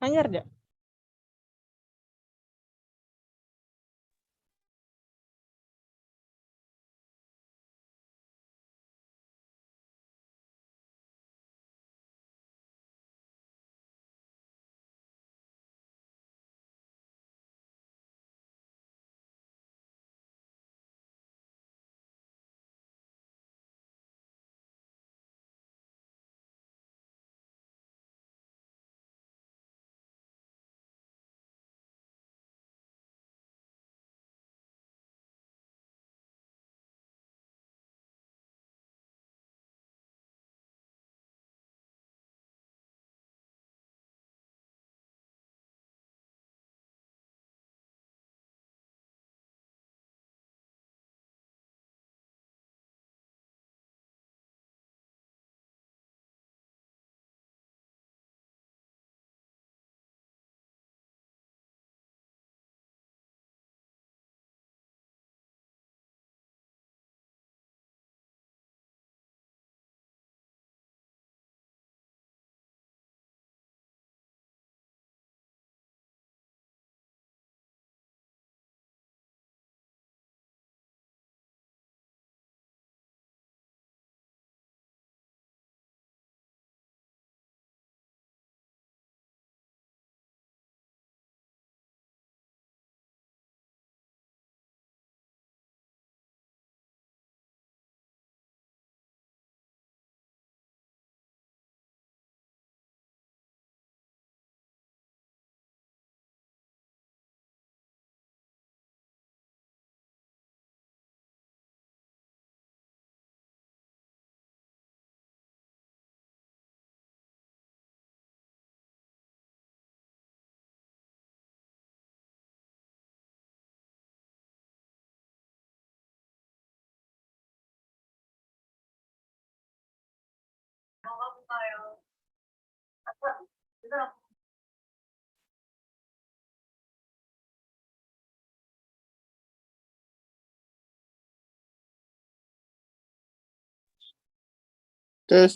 Anyar dah. Terus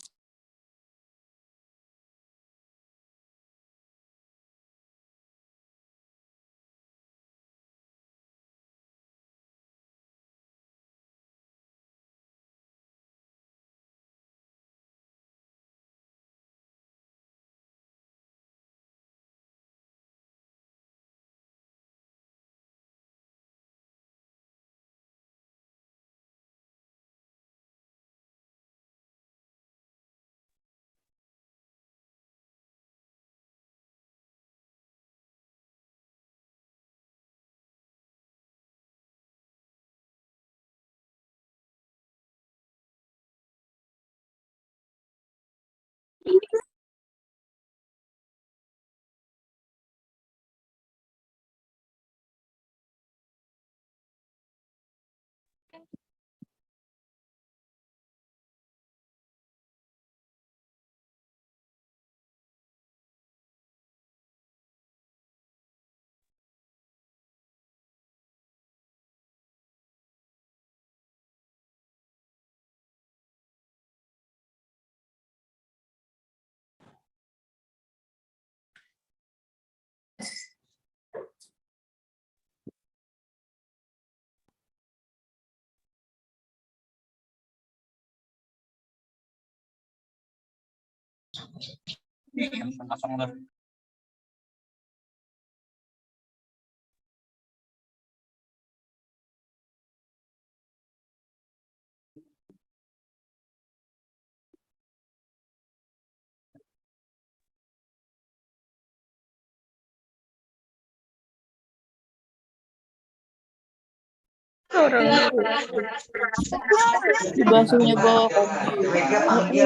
dibasuhnya bawa kopi.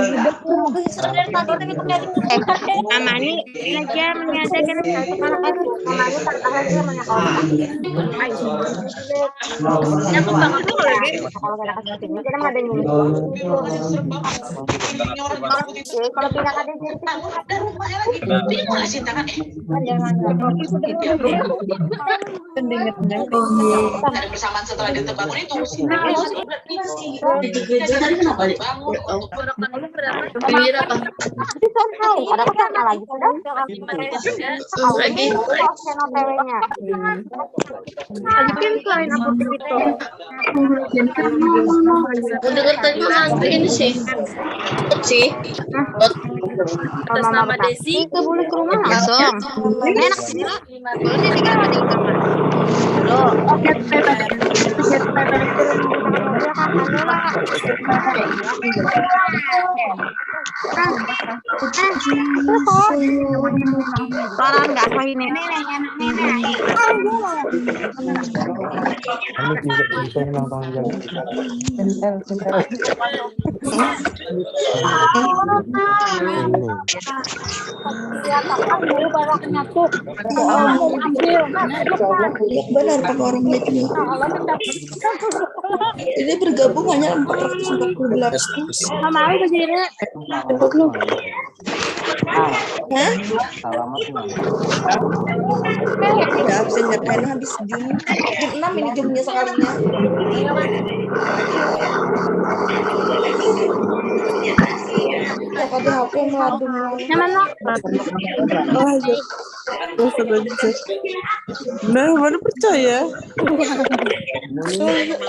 Amani belajar mengadakan kalau tidak ada bersamaan setelah Ada kesana lagi sudah. Lagi. PW-nya. Lagi kan selain apotek itu. Udah tadi nanti ini sih. Kalau mama bertaksi ke boleh ke rumah langsung. Ini enak sini lah. Kalau sini kan ada utama. Dulu. Orang nggak sah ini. Kami bisa ulang tahun jadi. Benar pakai orang itu. Ini bergabung hanya 448. Mama aku berdiri. Hah? Alamat mana? Ya absennya kan habis jam 6 ini jamnya sekalinya. Ya kata HP meladung. Mana? Oh, nah, mana percaya?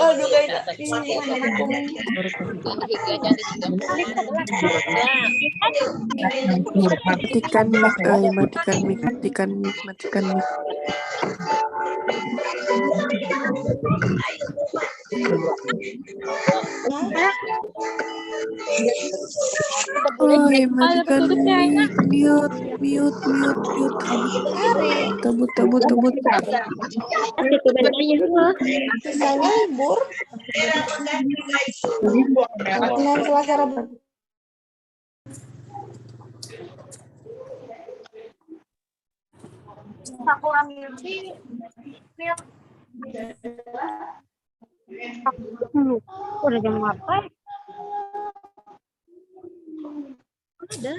Aduh kayak matikan mic, matikan mic. Oh, matikan mic, mute. Tabut. Sisanya libur. Senin, Selasa, Rabu. Aku ambil sih. Udah jam apa? Udah.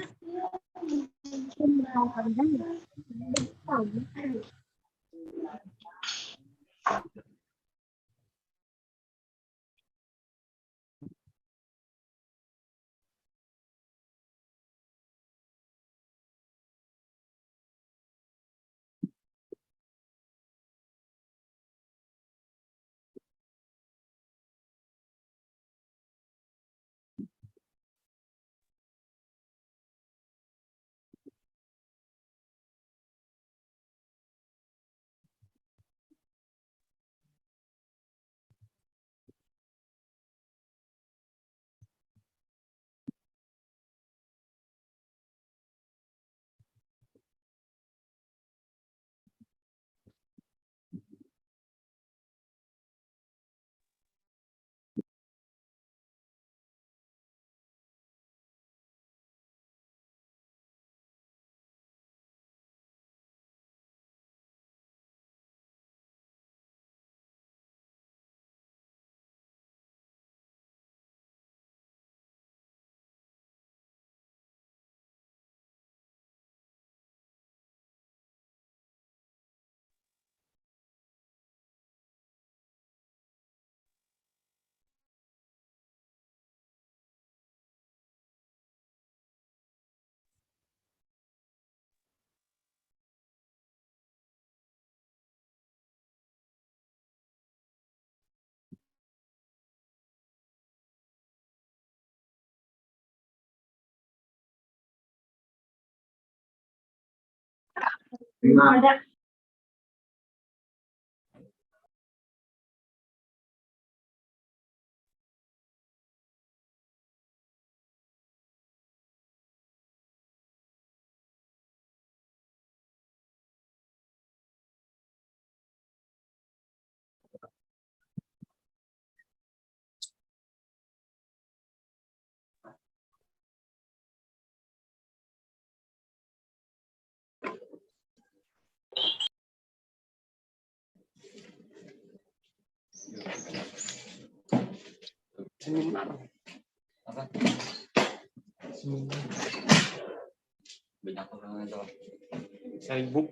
Banyak orang itu. Sibuk.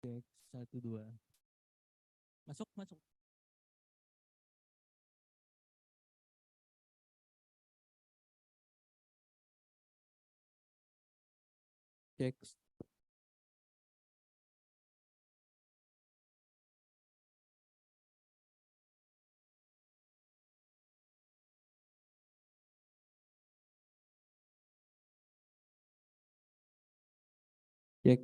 Cek 1 2. Masuk. Cek. Cek.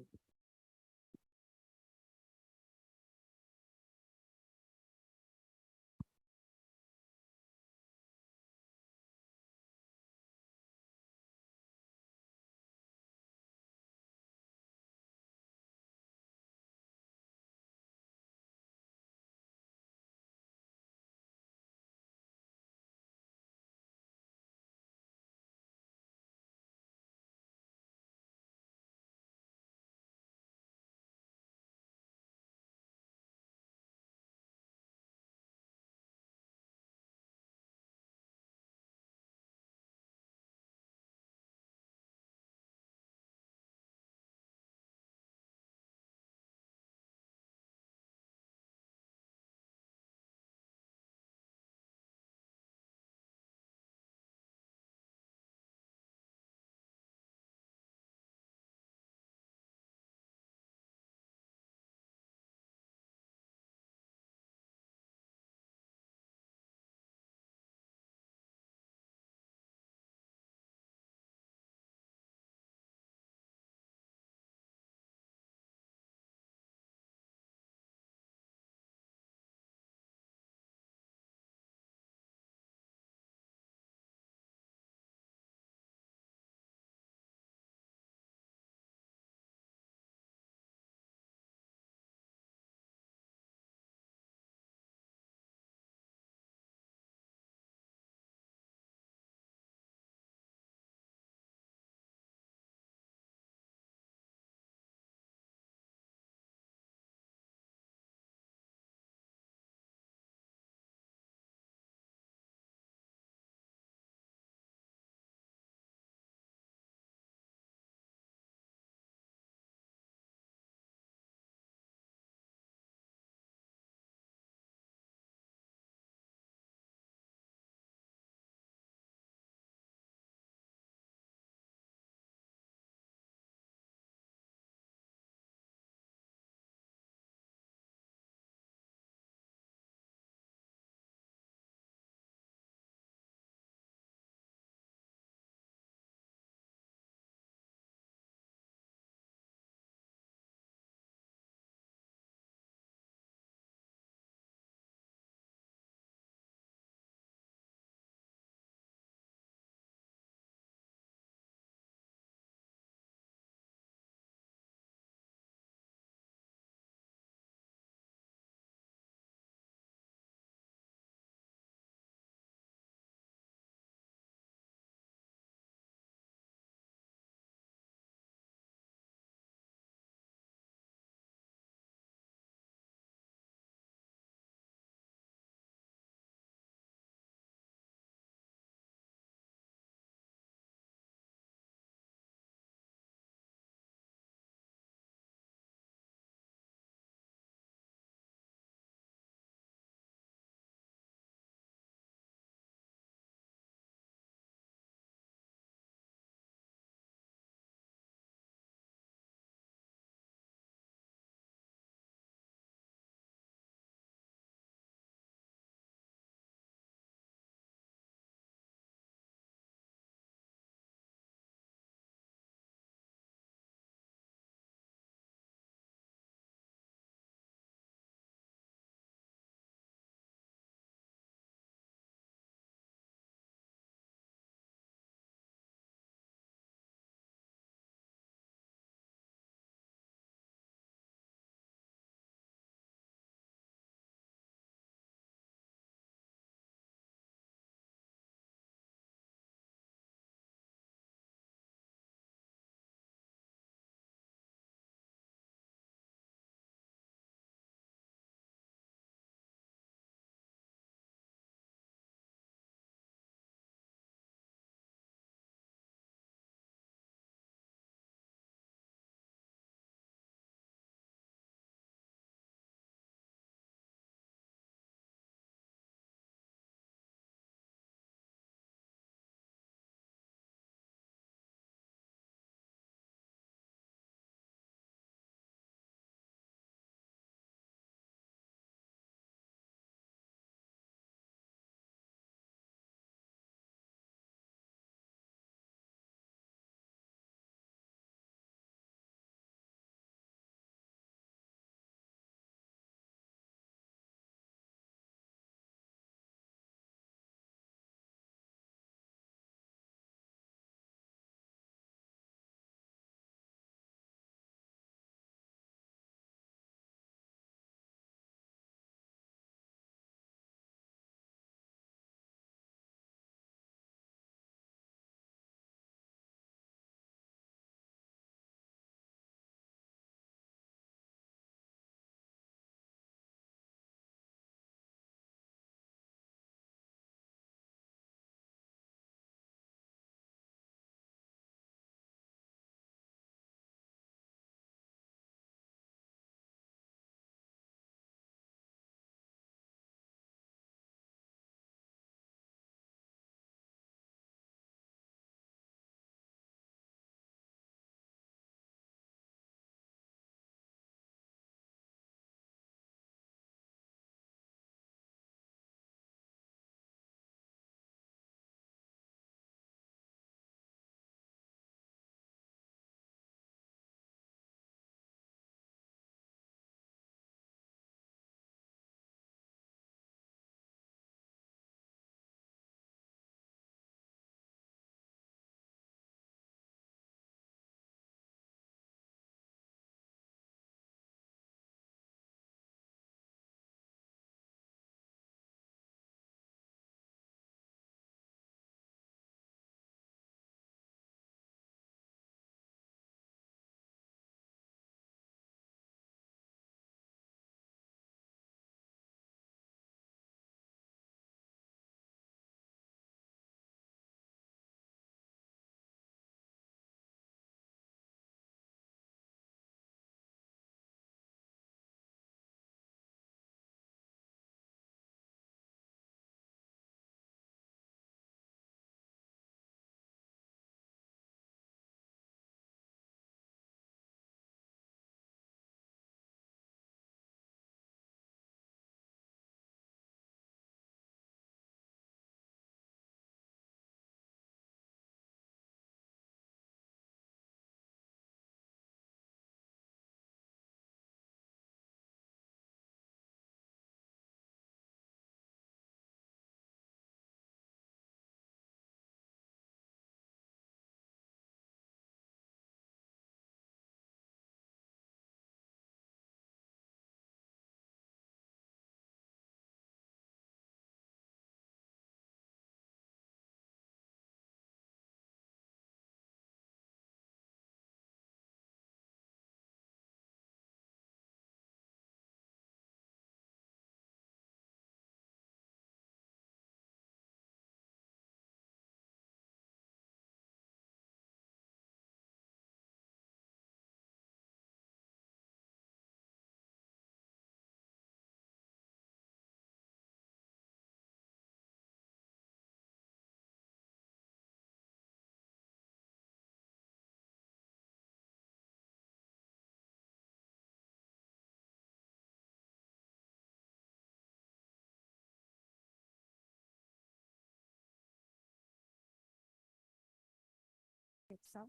Check sound.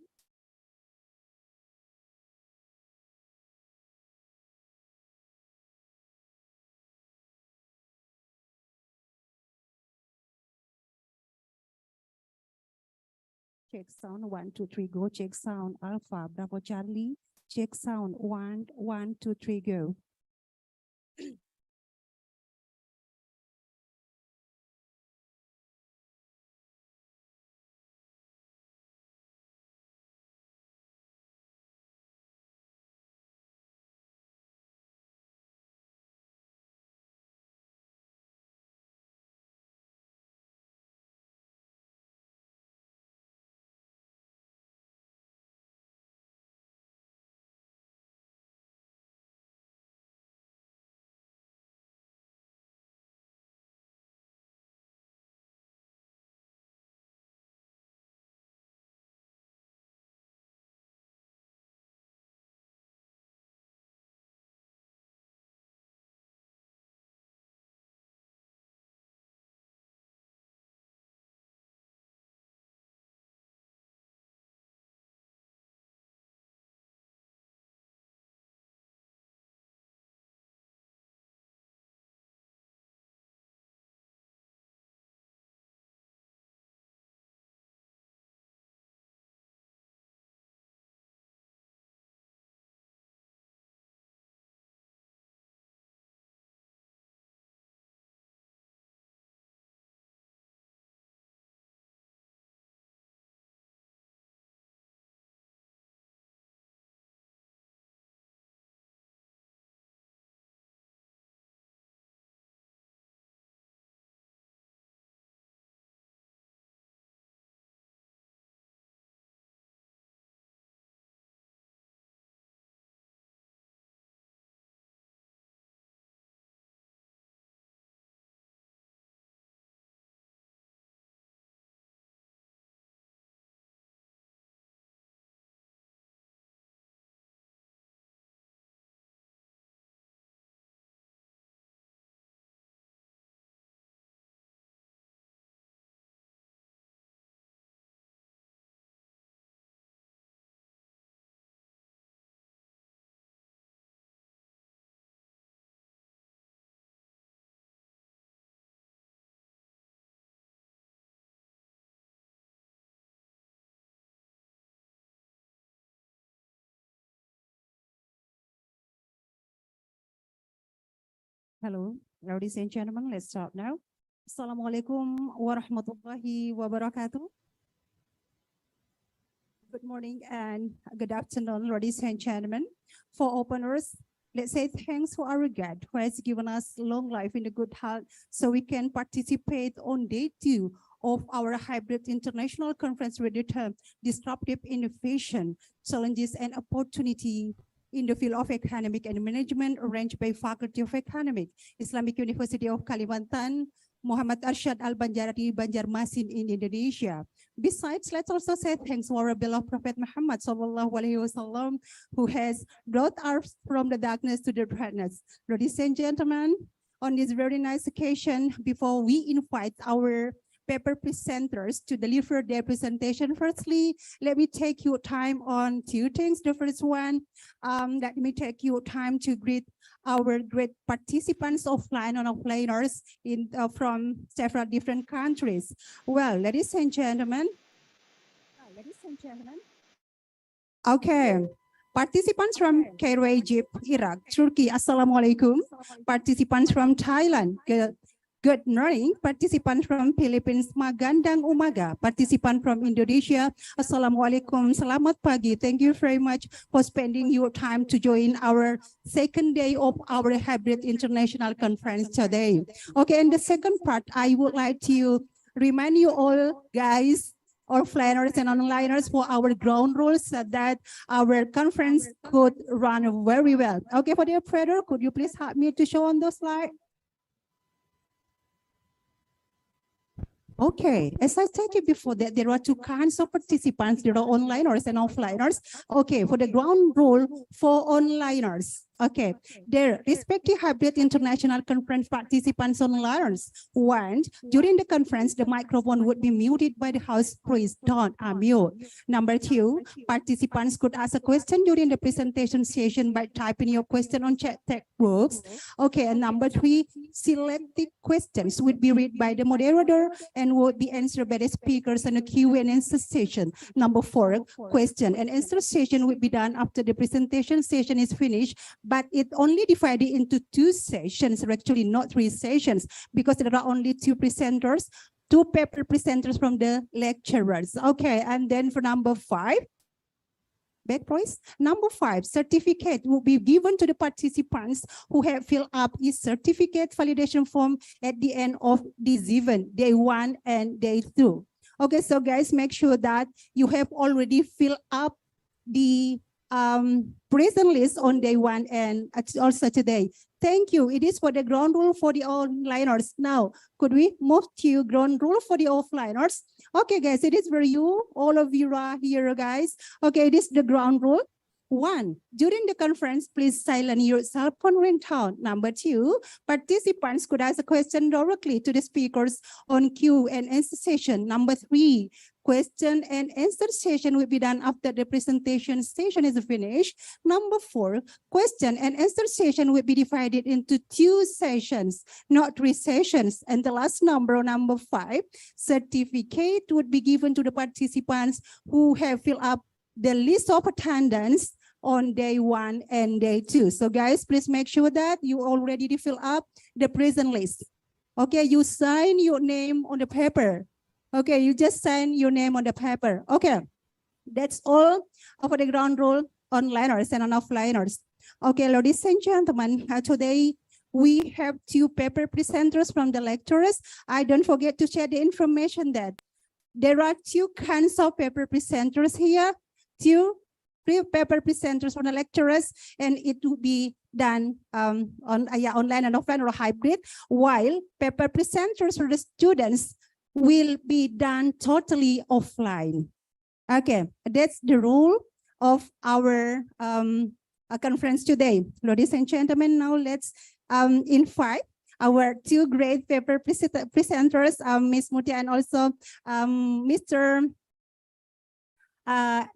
Check sound 1, 2, 3, go. Check sound Alpha Bravo Charlie. Check sound 1, 1, 2, 3, go. Hello, ladies and gentlemen, let's start now. Assalamualaikum warahmatullahi wabarakatuh. Good morning and good afternoon, ladies and gentlemen. For openers, let's say thanks for our God who has given us long life in a good health so we can participate on day 2 of our hybrid international conference with the term disruptive innovation, challenges and opportunity in the field of economic and management arranged by Faculty of Economic, Islamic University of Kalimantan, Muhammad Arsyad Al-Banjarati, Banjarmasin in Indonesia. Besides, let's also say thanks to our beloved Prophet Muhammad SAW, who has brought us from the darkness to the brightness. Ladies and gentlemen, on this very nice occasion, before we invite our paper presenters to deliver their presentation, firstly, let me take your time on 2 things. The first one, let me take your time to greet our great participants offline and offliners from several different countries. Well, ladies and gentlemen, okay. Participants from Cairo, Egypt, Iraq, Turkey, Assalamualaikum. Participants from Thailand, good morning. Participants from Philippines, Magandang Umaga. Participant from Indonesia, Assalamualaikum, Selamat Pagi. Thank you very much for spending your time to join our second day of our hybrid international conference today. Okay, in the second part, I would like to remind you all, guys, offliners and onliners, for our ground rules so that our conference could run very well. Okay, for the operator, could you please help me to show on the slide? Okay, as I stated before that there are 2 kinds of participants, there are onliners and offliners. Okay, for the ground rule for onliners. Okay, their respective hybrid international conference participants on learners want during the conference, the microphone would be muted by the host. Please don't unmute. Number two, participants could ask a question during the presentation session by typing your question on chat textbooks. Okay, and number three, selected questions would be read by the moderator and would be answered by the speakers in a Q&A session. Number four, question and answer session would be done after the presentation session is finished, but it only divided into 2 sessions, or actually not 3 sessions, because there are only 2 presenters, 2 paper presenters from the lecturers. Okay, and then for number 5, back please. Number 5, certificate will be given to the participants who have filled up a certificate validation form at the end of this event, day 1 and day 2. Okay, so guys, make sure that you have already filled up the present list on day 1 and also today. Thank you. It is for the ground rule for the onliners. Now, could we move to ground rule for the offliners? Okay, guys, it is for you. All of you are here, guys. Okay, it is the ground rule. 1, during the conference, please silence your cell phone ringtone. Number 2, participants could ask a question directly to the speakers on Q&A session. Number 3, question and answer session will be done after the presentation session is finished. Number 4, question and answer session will be divided into 2 sessions, not 3 sessions. And the last number 5, certificate would be given to the participants who have filled up the list of attendance on day 1 and day 2. So guys, please make sure that you already fill up the present list. Okay, you sign your name on the paper. Okay, you just sign your name on the paper. Okay, that's all for the ground rule onliners and offliners. Okay, ladies and gentlemen, today we have 2 paper presenters from the lecturers. I don't forget to share the information that there are 2 kinds of paper presenters here, 2 paper presenters from the lecturers, and it will be done online and offline or hybrid, while paper presenters for the students will be done totally offline. Okay, that's the rule of our conference today. Ladies and gentlemen, now let's invite our 2 great paper presenters, Ms. Mutia and also Mr.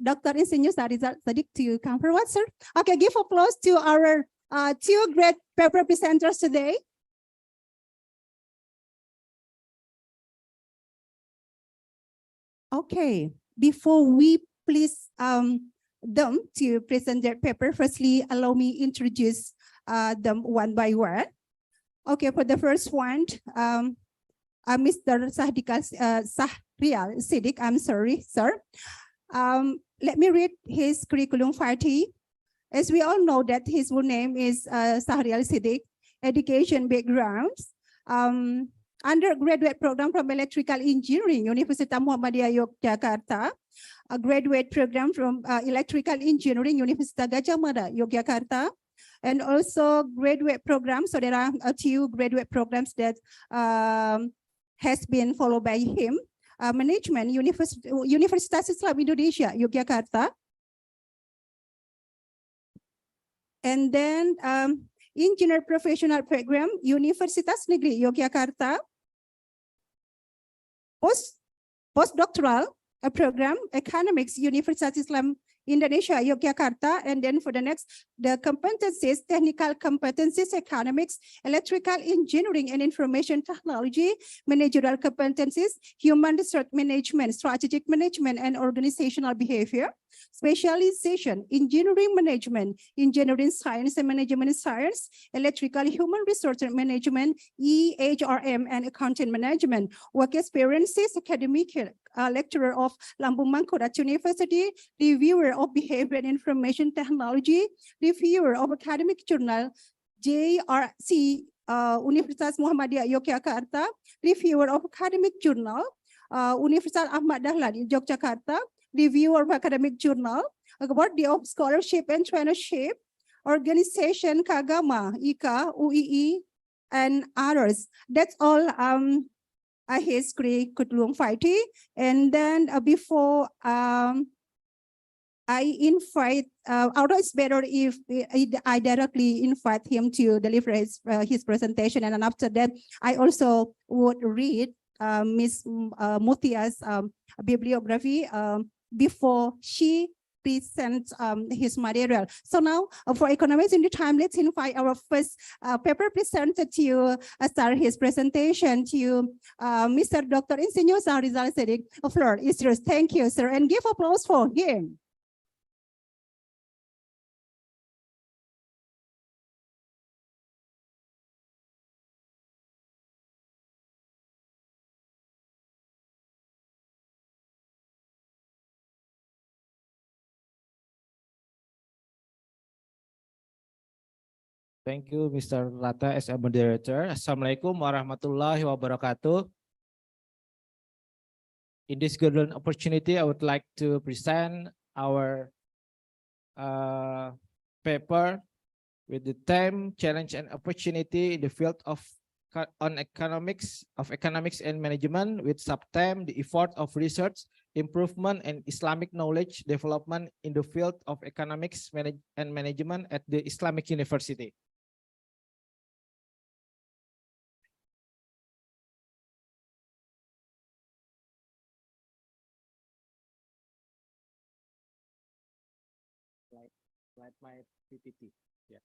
Dr. Insinyur Sadiq to come forward, sir. Okay, give applause to our 2 great paper presenters today. Okay, before we please them to present their paper, firstly, allow me introduce them one by one. Okay, for the first one, Mr. Sahrial Siddiq, I'm sorry, sir. Let me read his curriculum vitae. As we all know that his full name is Sahrial Siddiq, education backgrounds, undergraduate program from Electrical Engineering, Universitas Muhammadiyah Yogyakarta, a graduate program from Electrical Engineering, Universitas Gadjah Mada, Yogyakarta, and also graduate programs. So there are 2 graduate programs that has been followed by him. Management, Universitas Islam Indonesia, Yogyakarta. And then Engineer Professional Program, Universitas Negeri Yogyakarta. Postdoctoral program, Economics, Universitas Islam Indonesia, Yogyakarta. And then for the next, the competencies, technical competencies, economics, electrical engineering and information technology, managerial competencies, human resource management, strategic management and organizational behavior, specialization, engineering management, engineering science and management science, electrical human resource management, EHRM and accounting management, work experiences, academic lecturer of Lambung Mangkurat University, reviewer of behavior and information technology, reviewer of academic journal, JRC Universitas Muhammadiyah Yogyakarta, reviewer of academic journal, Universitas Ahmad Dahlan Yogyakarta, reviewer of academic journal, awardee of scholarship and traineeship, organization Kagama, IKA, UII, and others. That's all his curriculum vitae. And then before I invite, although it's better if I directly invite him to deliver his presentation, and then after that, I also would read Ms. Mutia's bibliography before she presents his material. So now, for economizing the time, let's invite our first paper presenter to start his presentation to Mr. Dr. Insinyur Sahrizal Siddiq. The floor is yours. Thank you, sir, and give applause for him. Thank you, Mr. Lata, as a moderator. Assalamualaikum warahmatullahi wabarakatuh. In this golden opportunity, I would like to present our paper with the theme "Challenge and Opportunity in the Field of Economics and Management," with subtheme "The Effort of Research, Improvement, and Islamic Knowledge Development in the Field of Economics and Management at the Islamic University." Like my PPT. Yeah.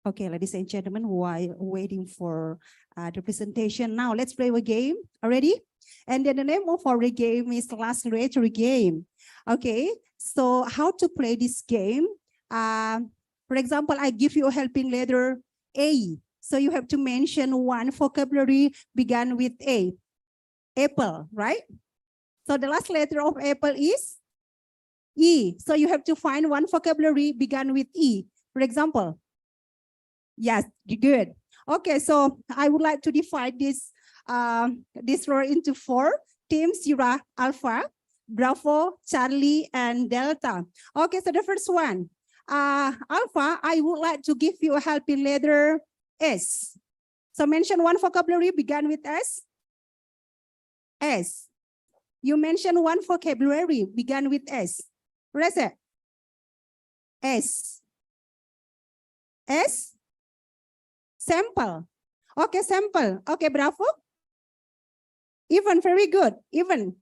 Okay, ladies and gentlemen, while waiting for the presentation, now let's play a game. Already? And then the name of our game is Last Rate Game. Okay, So how to play this game? For example, I give you a helping letter A. So you have to mention one vocabulary began with A. Apple, right? So the last letter of apple is E. So you have to find one vocabulary began with E. For example, yes, good. Okay, so I would like to divide this row into 4 teams: Sierra, Alpha, Bravo, Charlie, and Delta. Okay, so the first one, Alpha, I would like to give you a helping letter S. So mention one vocabulary began with S. S. You mention one vocabulary began with S. What is it? S. S. Sample. Okay, sample. Okay, Bravo. Even, very good. Even.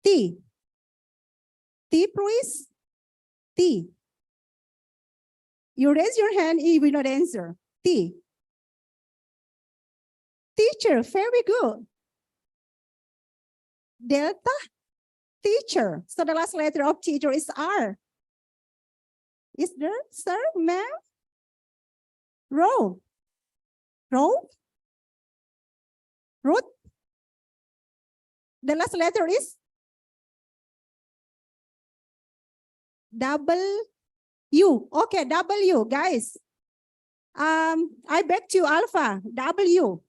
T. T, please. T. You raise your hand, you will not answer. T. Teacher, very good. Delta, teacher. So the last letter of teacher is R. Is there, sir, ma'am? Row. Row. Root. The last letter is W. Okay, W, guys. I beg you, Alpha. W.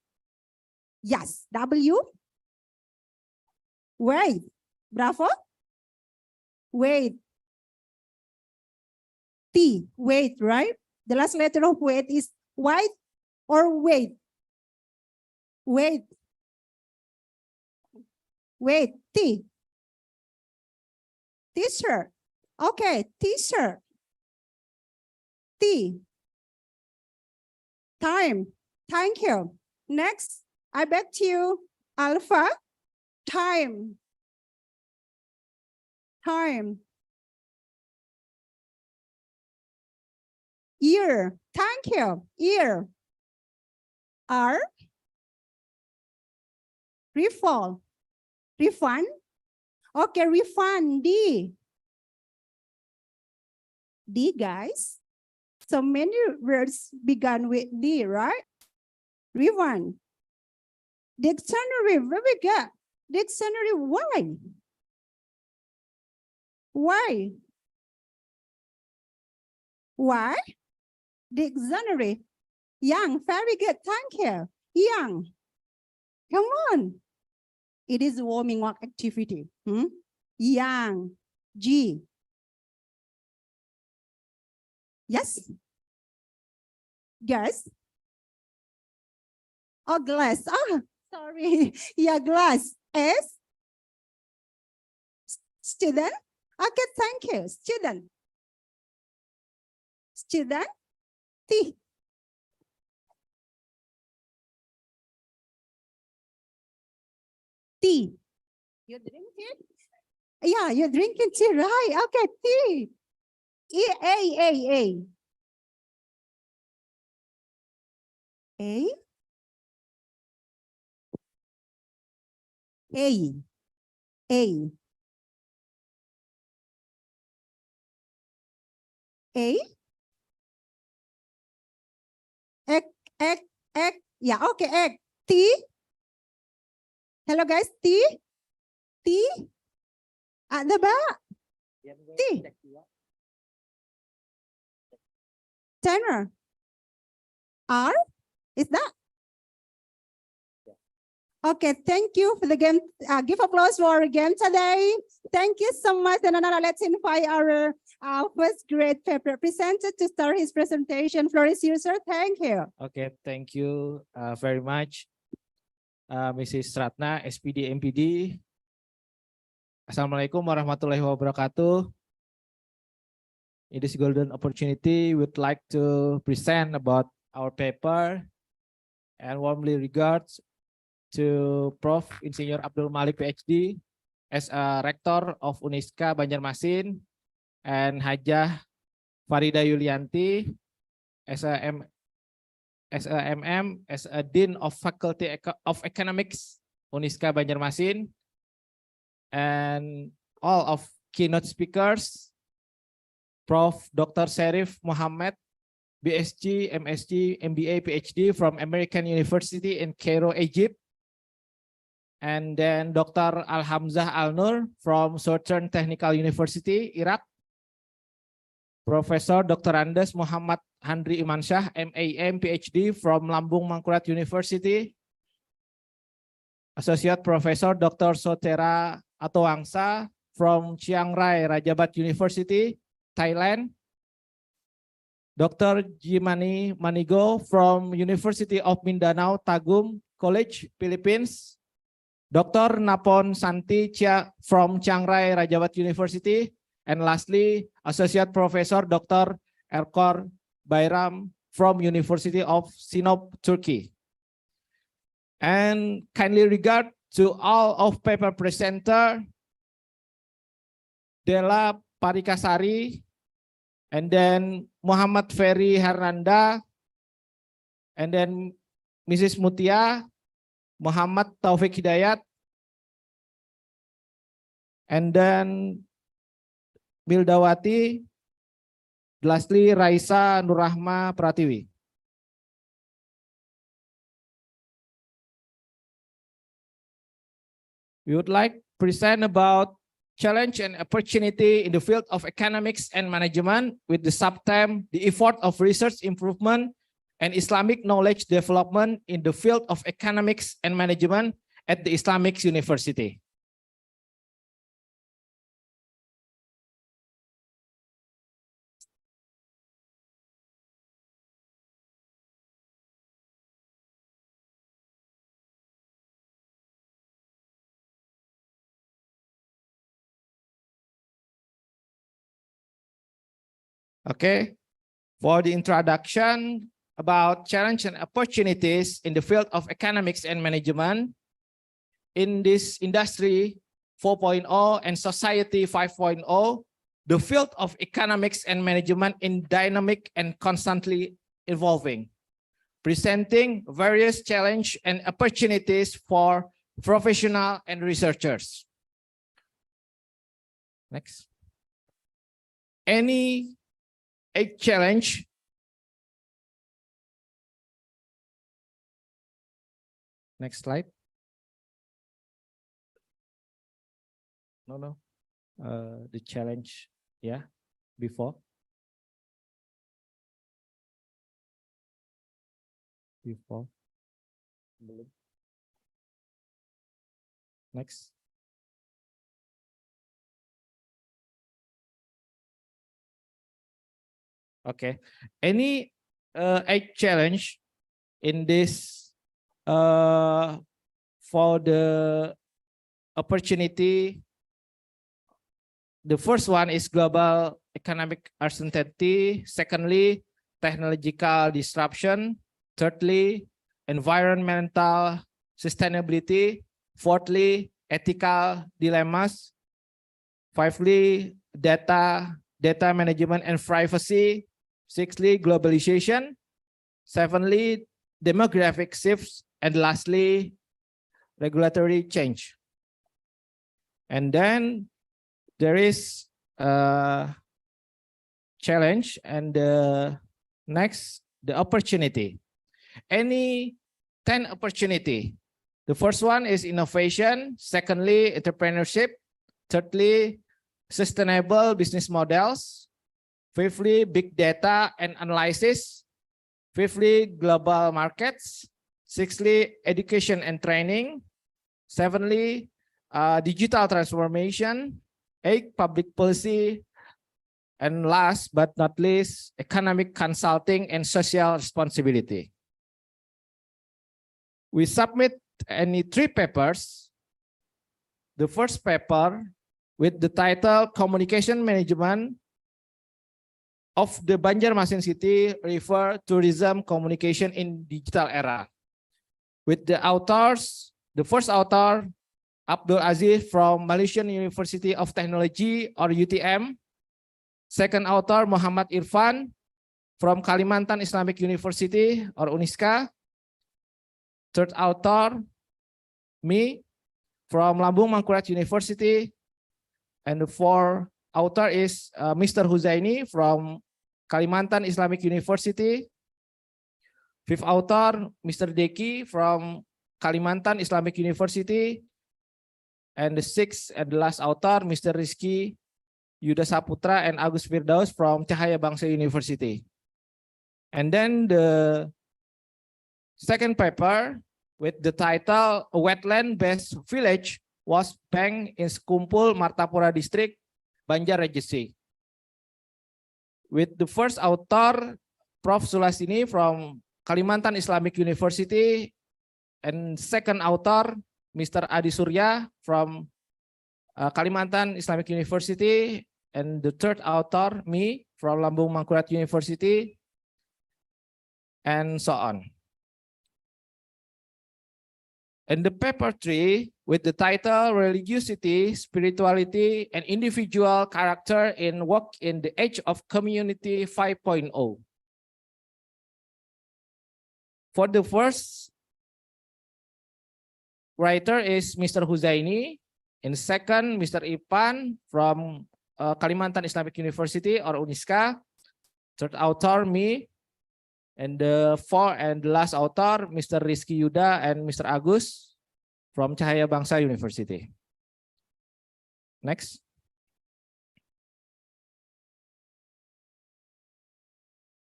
Yes, W. Wait. Bravo. Wait. T. Wait, right? The last letter of wait is white or wait. Wait. Wait. T. T-shirt. Okay, T-shirt. T. Time. Thank you. Next, I beg you, Alpha. Time. Time. Year. Thank you. Year. R. Refund. Refund. Okay, refund. D. D, guys. So many words began with D, right? Refund. Dictionary, very good. Dictionary, why? Why? Why? Dictionary. Young, very good, thank you. Young. Come on. It is warming up activity. Young. G. Yes? Yes? Oh, glass. Oh, sorry. Yeah, glass. S. Student. Okay, thank you. Student. Student. T. Tea. You drink it? Yeah, you're drinking tea, right? Okay, tea. A. A. A. A. A. Egg. Yeah, okay, egg. T. Hello, guys. T. Ada ba? T. Tanner. R. Is that? Okay, thank you for the game. Give applause for our game today. Thank you so much. And now let's invite our first grade paper presenter to start his presentation. Floor is yours, sir. Thank you. Okay, thank you very much, Mrs. Ratna, SPD, MPD. Assalamualaikum warahmatullahi wabarakatuh. In this golden opportunity, we'd like to present about our paper and warmly regards to Prof. Insinyur Abdul Malik PhD as a rector of UNISKA Banjarmasin and Hajah Farida Yulianti as a MM, as a Dean of Faculty of Economics, UNISKA Banjarmasin, and all of keynote speakers, Prof. Dr. Sharif Muhammad, BSc, MSc, MBA, PhD from American University in Cairo, Egypt. And then Dr. Al-Hamzah Al-Nur from Southern Technical University, Iraq. Professor Dr. Andes Muhammad Handri Imansyah, M.Eng, PhD from Lambung Mangkurat University. Associate Professor Dr. Sotera Atowangsa from Chiang Rai Rajabat University, Thailand. Dr. Jimani Manigo from University of Mindanao Tagum College, Philippines. Dr. Napon Santi Chia from Chiang Rai Rajabat University. And lastly, Associate Professor Dr. Erkor Bayram from University of Sinop, Turkey. And kindly regard to all of paper presenter, Della Parikasari, and then Muhammad Ferry Hernanda, and then Mrs. Mutia, Muhammad Taufik Hidayat, and then Mildawati, lastly Raisa Nurrahma Pratiwi. We would like to present about challenge and opportunity in the field of economics and management with the subtheme, the effort of research improvement and Islamic knowledge development in the field of economics and management at the Islamic University. Okay, for the introduction about challenge and opportunities in the field of economics and management in this industry 4.0 and society 5.0, the field of economics and management is dynamic and constantly evolving, presenting various challenges and opportunities for professionals and researchers. Next. A challenge next slide. No. The challenge, yeah, before. Next. Okay. Any a challenge in this for the opportunity? The first one is global economic uncertainty. Secondly, technological disruption. Thirdly, environmental sustainability. Fourthly, ethical dilemmas. Fifthly, data management and privacy. Sixthly, globalization. Seventhly, demographic shifts. And lastly, regulatory change. And then there is a challenge, and next, the opportunity. Any 10 opportunity. The first one is innovation. Secondly, entrepreneurship. Thirdly, sustainable business models. Fifthly, big data and analysis. Fifthly, global markets. Sixthly, education and training. Seventhly, digital transformation. Eight, public policy. And last but not least, economic consulting and social responsibility. We submit any 3 papers. The first paper with the title Communication Management of the Banjarmasin City River Tourism Communication in Digital Era. With the authors, the first author, Abdul Aziz from Malaysian University of Technology or UTM. Second author, Muhammad Irfan from Kalimantan Islamic University or UNISKA. Third author, me from Lambung Mangkurat University. And the fourth author is Mr. Huzaini from Kalimantan Islamic University. Fifth author, Mr. Deki from Kalimantan Islamic University. And the sixth and the last author, Mr. Rizky Yuda Saputra and Agus Firdaus from Cahaya Bangsa University. And then the second paper with the title A Wetland-Based Village was banked in Sekumpul, Martapura District, Banjar Regency. With the first author, Prof. Sulasini from Kalimantan Islamic University, and second author, Mr. Adi Surya from Kalimantan Islamic University, and the third author, me from Lambung Mangkurat University, and so on. And the paper 3 with the title Religiosity, Spirituality, and Individual Character in Work in the Age of Community 5.0. For the first writer is Mr. Huzaini, and second, Mr. Ipan from Kalimantan Islamic University or UNISKA, third author, me, and the fourth and the last author, Mr. Rizky Yuda and Mr. Agus from Cahaya Bangsa University. Next.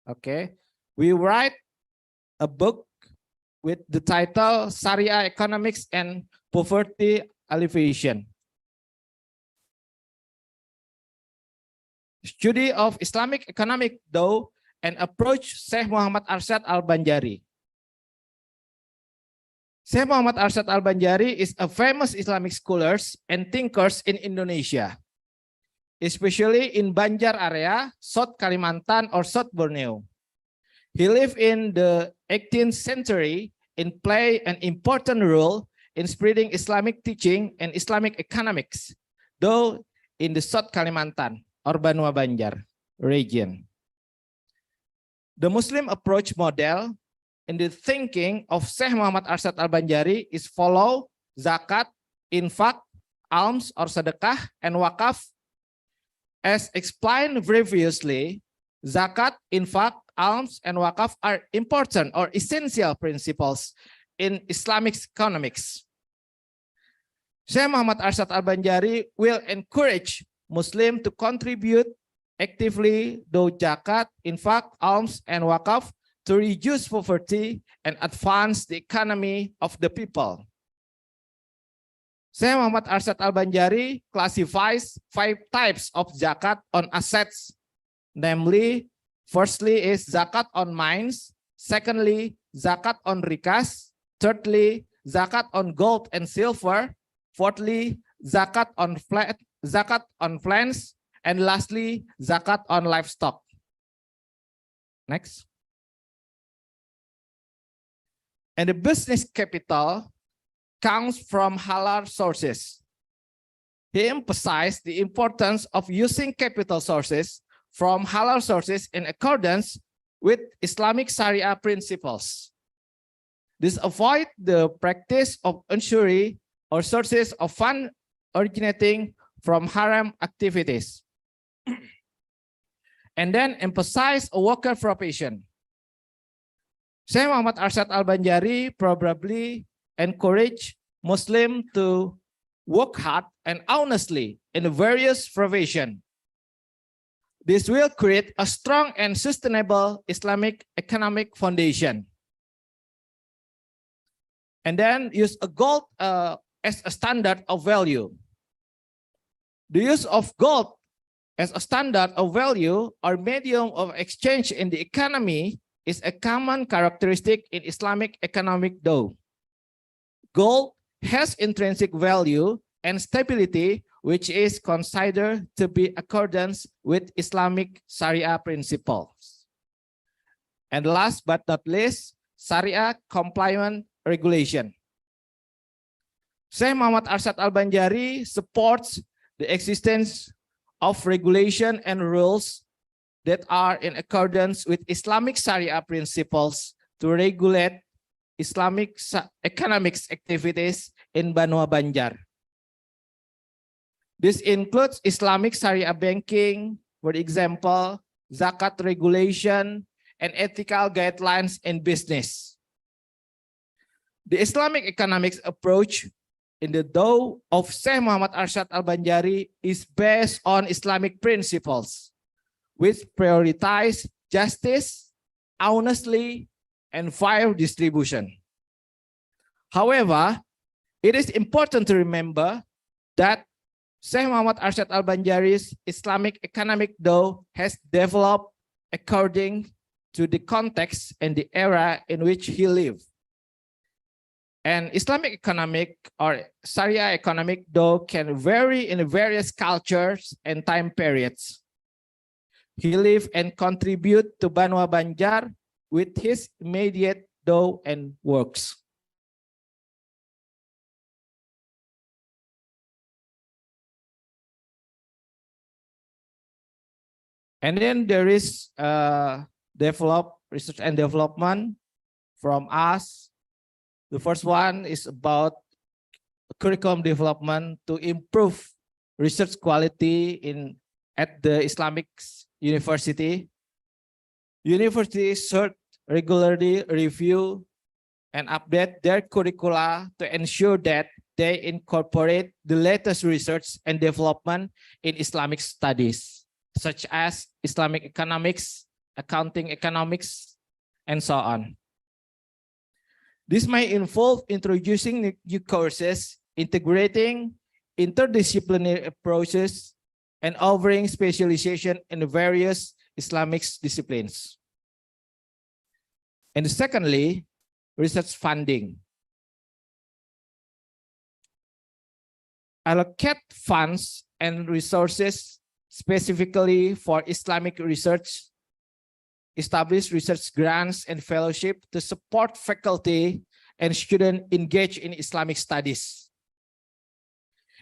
Okay, we write a book with the title Sharia Economics and Poverty Alleviation. Study of Islamic economic law and approach Syekh Muhammad Arsyad Al-Banjari. Syekh Muhammad Arsyad Al-Banjari is a famous Islamic scholar and thinkers in Indonesia, especially in Banjar area, South Kalimantan or South Borneo. He lived in the 18th century and played an important role in spreading Islamic teaching and Islamic economics, though in the South Kalimantan or Banua Banjar region. The Muslim approach model in the thinking of Syekh Muhammad Arsyad Al-Banjari is follow zakat, infak, alms or sedekah, and wakaf. As explained previously, zakat, infak, alms, and wakaf are important or essential principles in Islamic economics. Syekh Muhammad Arsyad Al-Banjari will encourage Muslims to contribute actively to zakat, infak, alms, and wakaf to reduce poverty and advance the economy of the people. Syekh Muhammad Arsyad Al-Banjari classifies 5 types of zakat on assets, namely, firstly is zakat on mines, secondly, zakat on rikas, thirdly, zakat on gold and silver, fourthly, zakat on plants, and lastly, zakat on livestock. Next. And the business capital comes from halal sources. He emphasized the importance of using capital sources from halal sources in accordance with Islamic Sharia principles. This avoids the practice of usury or sources of fund originating from haram activities. And then emphasize a worker profession. Syekh Muhammad Arsyad Al-Banjari probably encourage Muslims to work hard and honestly in various professions. This will create a strong and sustainable Islamic economic foundation. And then use a gold as a standard of value. The use of gold as a standard of value or medium of exchange in the economy is a common characteristic in Islamic economic law. Gold has intrinsic value and stability, which is considered to be accordance with Islamic Sharia principles. And last but not least, Sharia compliant regulation. Syekh Muhammad Arsyad Al-Banjari supports the existence of regulation and rules that are in accordance with Islamic Sharia principles to regulate Islamic economics activities in Banua Banjar. This includes Islamic Sharia banking, for example, zakat regulation, and ethical guidelines in business. The Islamic economics approach in the dawah of Syekh Muhammad Arsyad Al-Banjari is based on Islamic principles, which prioritize justice, honestly, and fair distribution. However, it is important to remember that Syekh Muhammad Arsyad Al-Banjari's Islamic economic dawah has developed according to the context and the era in which he lived. And Islamic economic or Sharia economic dawah can vary in various cultures and time periods. He lived and contributed to Banwa Banjar with his immediate dawah and works. And then there is research and development from us. The first one is about curriculum development to improve research quality at the Islamic University. Universities should regularly review and update their curricula to ensure that they incorporate the latest research and development in Islamic studies, such as Islamic economics, accounting economics, and so on. This may involve introducing new courses, integrating interdisciplinary approaches, and offering specialization in various Islamic disciplines. And secondly, research funding. Allocate funds and resources specifically for Islamic research, establish research grants and fellowship to support faculty and students engaged in Islamic studies.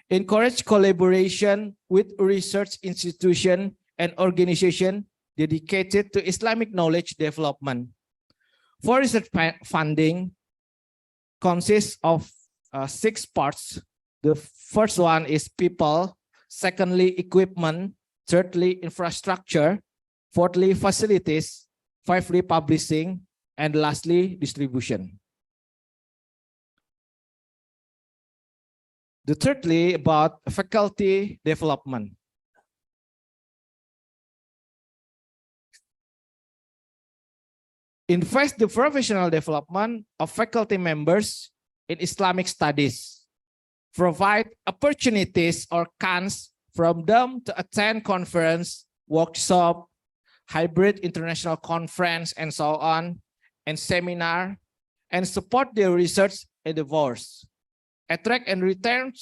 Encourage collaboration with research institutions and organizations dedicated to Islamic knowledge development. For research funding consists of 6 parts. The first one is people, secondly, equipment, thirdly, infrastructure, fourthly, facilities, fifthly, publishing, and lastly, distribution. The thirdly, about faculty development. Invest the professional development of faculty members in Islamic studies. Provide opportunities or chance from them to attend conference, workshop, hybrid international conference, and so on, and seminar, and support their research endeavors. Attract and retain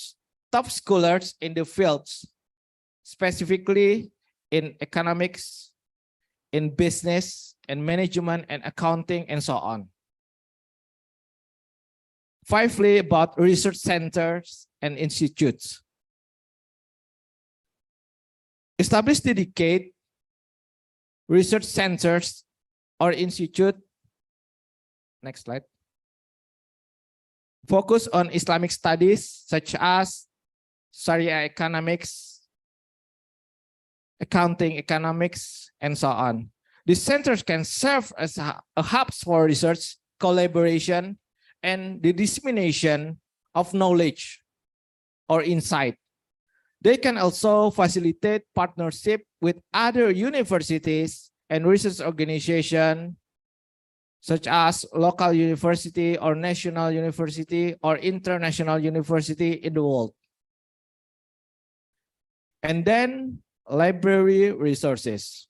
top scholars in the fields, specifically in economics, in business, and management, and accounting, and so on. Fifthly, about research centers and institutes. Establish dedicated research centers or institute. Next slide. Focus on Islamic studies such as Sharia economics, accounting economics, and so on. These centers can serve as a hubs for research, collaboration, and the dissemination of knowledge or insight. They can also facilitate partnership with other universities and research organizations, such as local university or national university or international university in the world. And then library resources.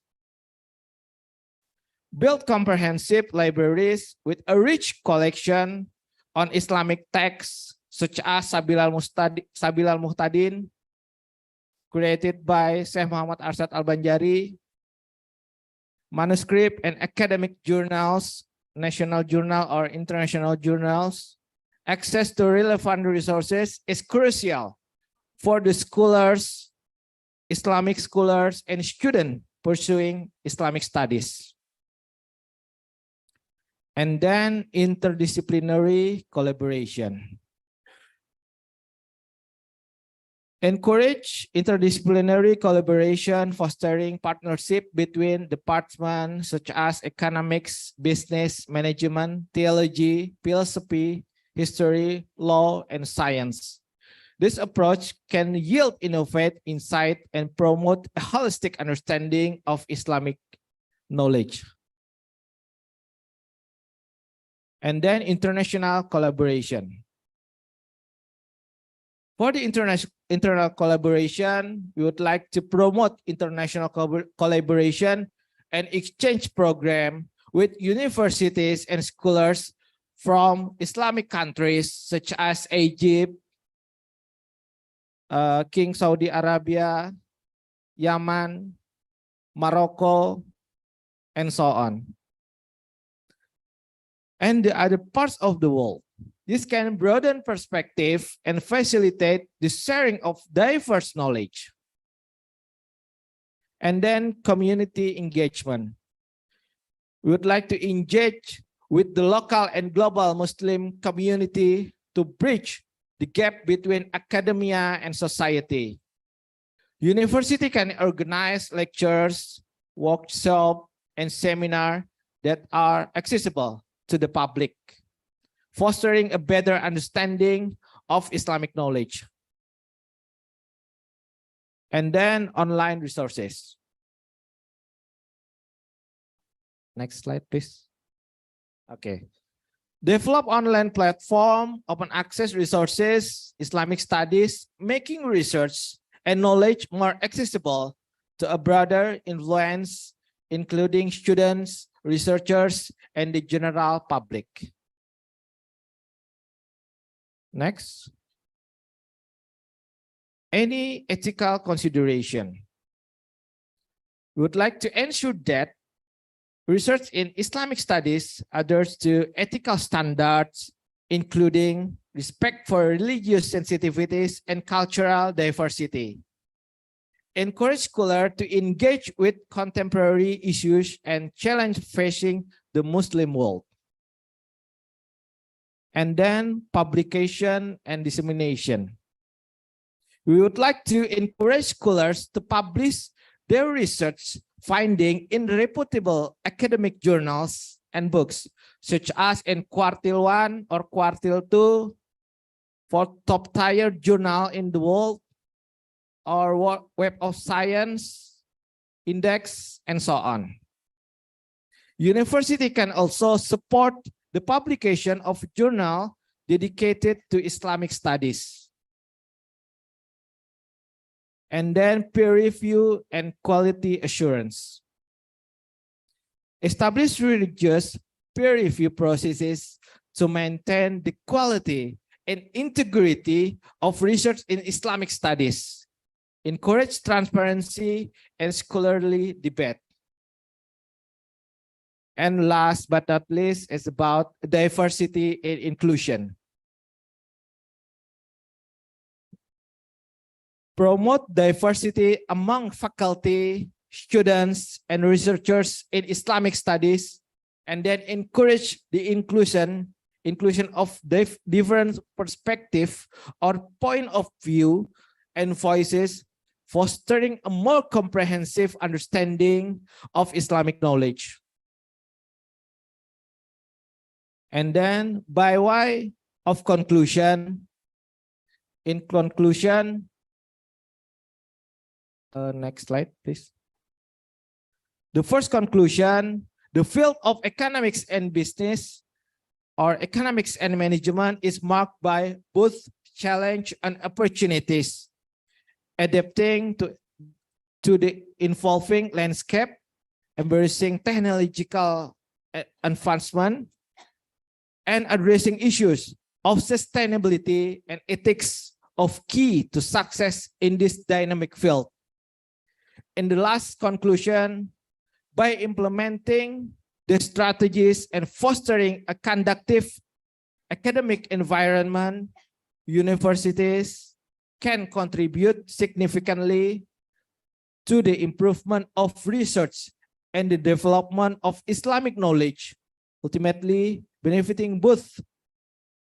Build comprehensive libraries with a rich collection on Islamic texts, such as Sabil al-Muhtadin, created by Syekh Muhammad Arsyad Al-Banjari, manuscript and academic journals, national journal or international journals. Access to relevant resources is crucial for the scholars, Islamic scholars, and students pursuing Islamic studies. And then interdisciplinary collaboration. Encourage interdisciplinary collaboration, fostering partnership between departments such as economics, business, management, theology, philosophy, history, law, and science. This approach can yield innovative insight and promote a holistic understanding of Islamic knowledge. And then international collaboration. For the internal collaboration, we would like to promote international collaboration and exchange program with universities and scholars from Islamic countries such as Egypt, King Saudi Arabia, Yemen, Morocco, and so on, and the other parts of the world. This can broaden perspective and facilitate the sharing of diverse knowledge. And then community engagement. We would like to engage with the local and global Muslim community to bridge the gap between academia and society. University can organize lectures, workshops, and seminars that are accessible to the public, fostering a better understanding of Islamic knowledge. And then online resources. Next slide, please. Okay. Develop online platform, open access resources, Islamic studies, making research and knowledge more accessible to a broader influence, including students, researchers, and the general public. Next. Any ethical consideration. We would like to ensure that research in Islamic studies adheres to ethical standards, including respect for religious sensitivities and cultural diversity. Encourage scholars to engage with contemporary issues and challenges facing the Muslim world. And then publication and dissemination. We would like to encourage scholars to publish their research finding in reputable academic journals and books, such as in Quartile 1 or Quartile 2 for top-tier journal in the world, or Web of Science Index, and so on. University can also support the publication of a journal dedicated to Islamic studies. And then peer review and quality assurance. Establish religious peer review processes to maintain the quality and integrity of research in Islamic studies. Encourage transparency and scholarly debate. And last but not least is about diversity and inclusion. Promote diversity among faculty, students, and researchers in Islamic studies, and then encourage the inclusion of different perspectives or point of view and voices, fostering a more comprehensive understanding of Islamic knowledge. And then by way of conclusion, in conclusion, next slide, please. The first conclusion, the field of economics and business or economics and management is marked by both challenge and opportunities, adapting to the evolving landscape, embracing technological advancement, and addressing issues of sustainability and ethics of key to success in this dynamic field. In the last conclusion, by implementing the strategies and fostering a conducive academic environment, universities can contribute significantly to the improvement of research and the development of Islamic knowledge, ultimately benefiting both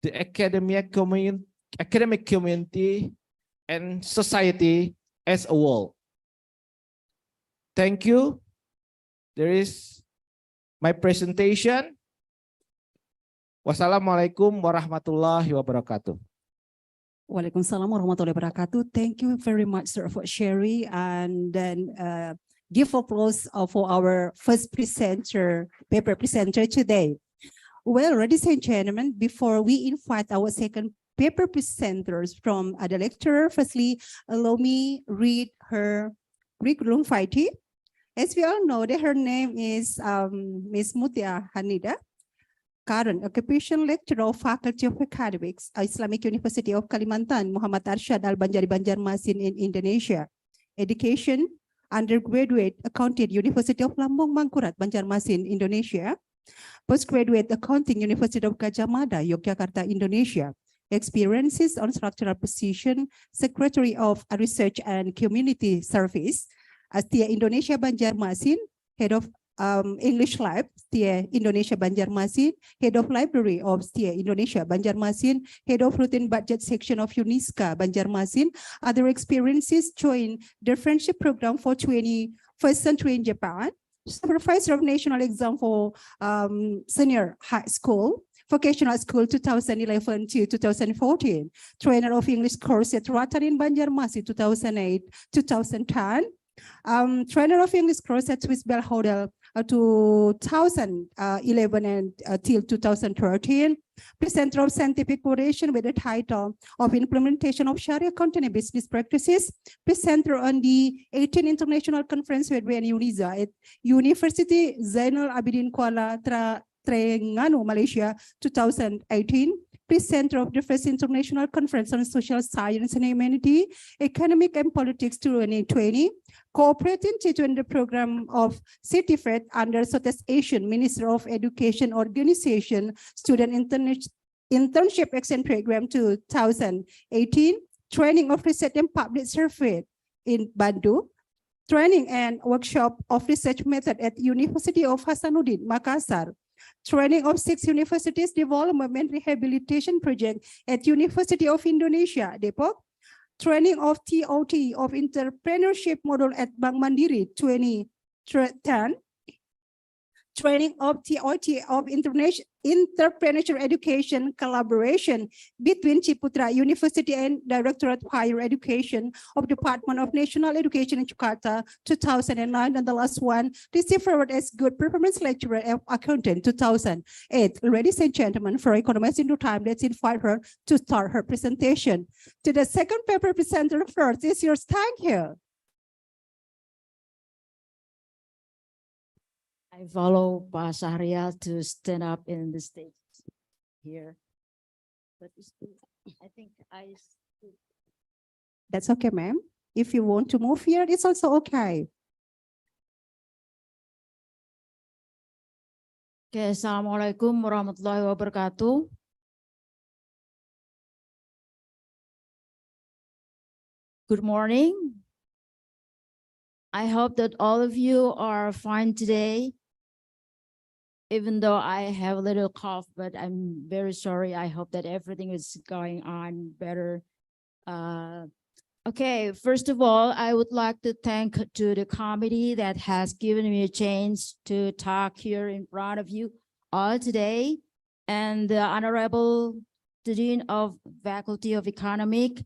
the academic community and society as a whole. Thank you. There is my presentation. Wassalamualaikum warahmatullahi wabarakatuh. Waalaikumsalam warahmatullahi wabarakatuh. Thank you very much, sir, for sharing, and then give applause for our first paper presenter today. Well, ladies and gentlemen, before we invite our second paper presenters from the lecturer, firstly, allow me read her curriculum vitae. As we all know that her name is Ms. Mutia Hanida, current occupation lecturer of Faculty of Academics, Islamic University of Kalimantan, Muhammad Arsyad Al-Banjari Banjarmasin in Indonesia. Education, undergraduate accountant, University of Lambung Mangkurat, Banjarmasin, Indonesia. Postgraduate accounting, University of Gajah Mada, Yogyakarta, Indonesia. Experiences on structural position, Secretary of Research and Community Service, Astia Indonesia Banjarmasin, Head of English Lab, Astia Indonesia Banjarmasin, Head of Library of Astia Indonesia Banjarmasin, Head of Routine Budget Section of UNISKA Banjarmasin. Other experiences, join the Friendship Program for 21st Century in Japan, Supervisor of National Exam for Senior High School, Vocational School 2011 to 2014, Trainer of English course at Ratanin Banjarmasin 2008-2010, Trainer of English course at Swiss Bell Hotel 2011 and till 2013, Presenter of Scientific Oration with the title of Implementation of Sharia Content and Business Practices, Presenter on the 18th International Conference with UNISA at University Zainal Abidin Kuala Terengganu, Malaysia 2018, Presenter of the first International Conference on Social Science and Humanity, Economic and Politics 2020, cooperating to the program of CITIFET under Southeast Asian Minister of Education Organization Student Internship Exchange Program 2018, Training of Research and Public Survey in Bandung, Training and Workshop of Research Method at University of Hasanuddin, Makassar, Training of 6 Universities Development and Rehabilitation Project at University of Indonesia, Depok, Training of TOT of Entrepreneurship Model at Bank Mandiri 2010, Training of TOT of Entrepreneurship Education Collaboration between Ciputra University and Directorate of Higher Education of Department of National Education in Jakarta 2009, and the last one, received forward as Good Performance Lecturer of Accountant 2008. Ladies and gentlemen, for economizing the time, let's invite her to start her presentation. To the second paper presenter first, is yours. Thank you. I follow Pa Syahrial to stand up in the stage here. But I think That's okay, ma'am. If you want to move here, it's also okay. Okay, Assalamualaikum warahmatullahi wabarakatuh. Good morning. I hope that all of you are fine today. Even though I have a little cough, but I'm very sorry. I hope that everything is going on better. Okay, first of all, I would like to thank to the committee that has given me a chance to talk here in front of you all today, and the Honorable Dean of Faculty of Economic,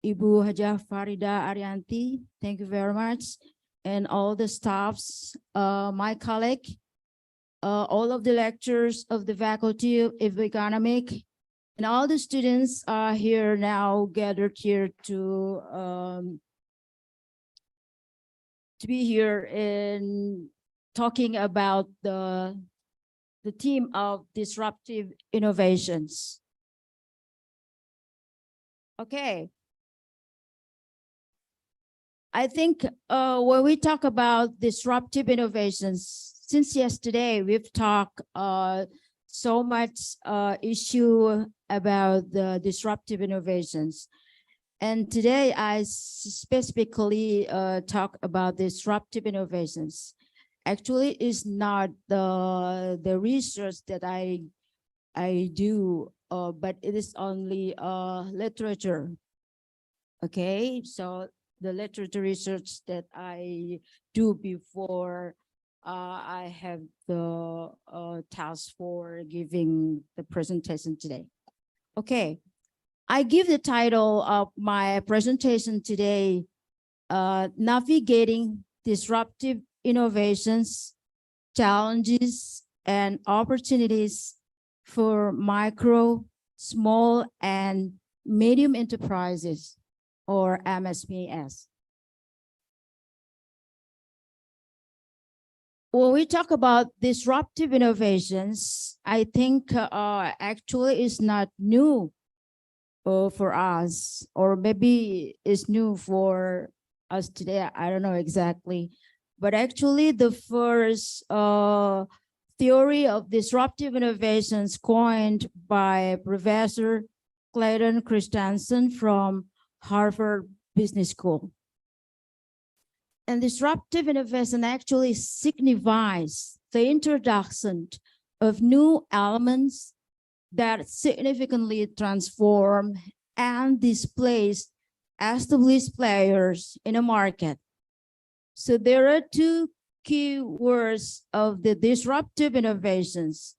Ibu Hajah Farida Arianti. Thank you very much. And all the staffs, my colleague, all of the lecturers of the Faculty of Economic, and all the students are here now gathered here to be here in talking about the theme of disruptive innovations. Okay. I think when we talk about disruptive innovations, since yesterday we've talked so much issue about the disruptive innovations. And today I specifically talk about disruptive innovations. Actually, it's not the research that I do, but it is only literature. Okay, so the literature research that I do before I have the task for giving the presentation today. Okay, I give the title of my presentation today, Navigating Disruptive Innovations, Challenges and Opportunities for Micro, Small and Medium Enterprises, or MSPS. When we talk about disruptive innovations, I think actually it's not new for us, or maybe it's new for us today. I don't know exactly, but actually the first theory of disruptive innovations coined by Professor Clayton Christensen from Harvard Business School. And disruptive innovation actually signifies the introduction of new elements that significantly transform and displace established players in a market. So there are two key words of the disruptive innovations: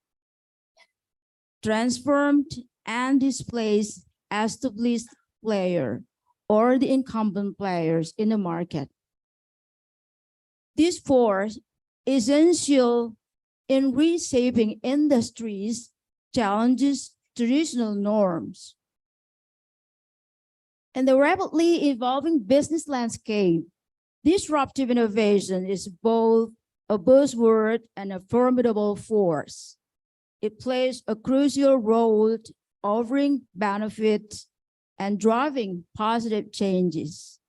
transformed and displaced established player, or the incumbent players in the market. This force is essential in reshaping industries, challenges traditional norms. In the rapidly evolving business landscape, disruptive innovation is both a buzzword and a formidable force. It plays a crucial role offering benefits and driving positive changes.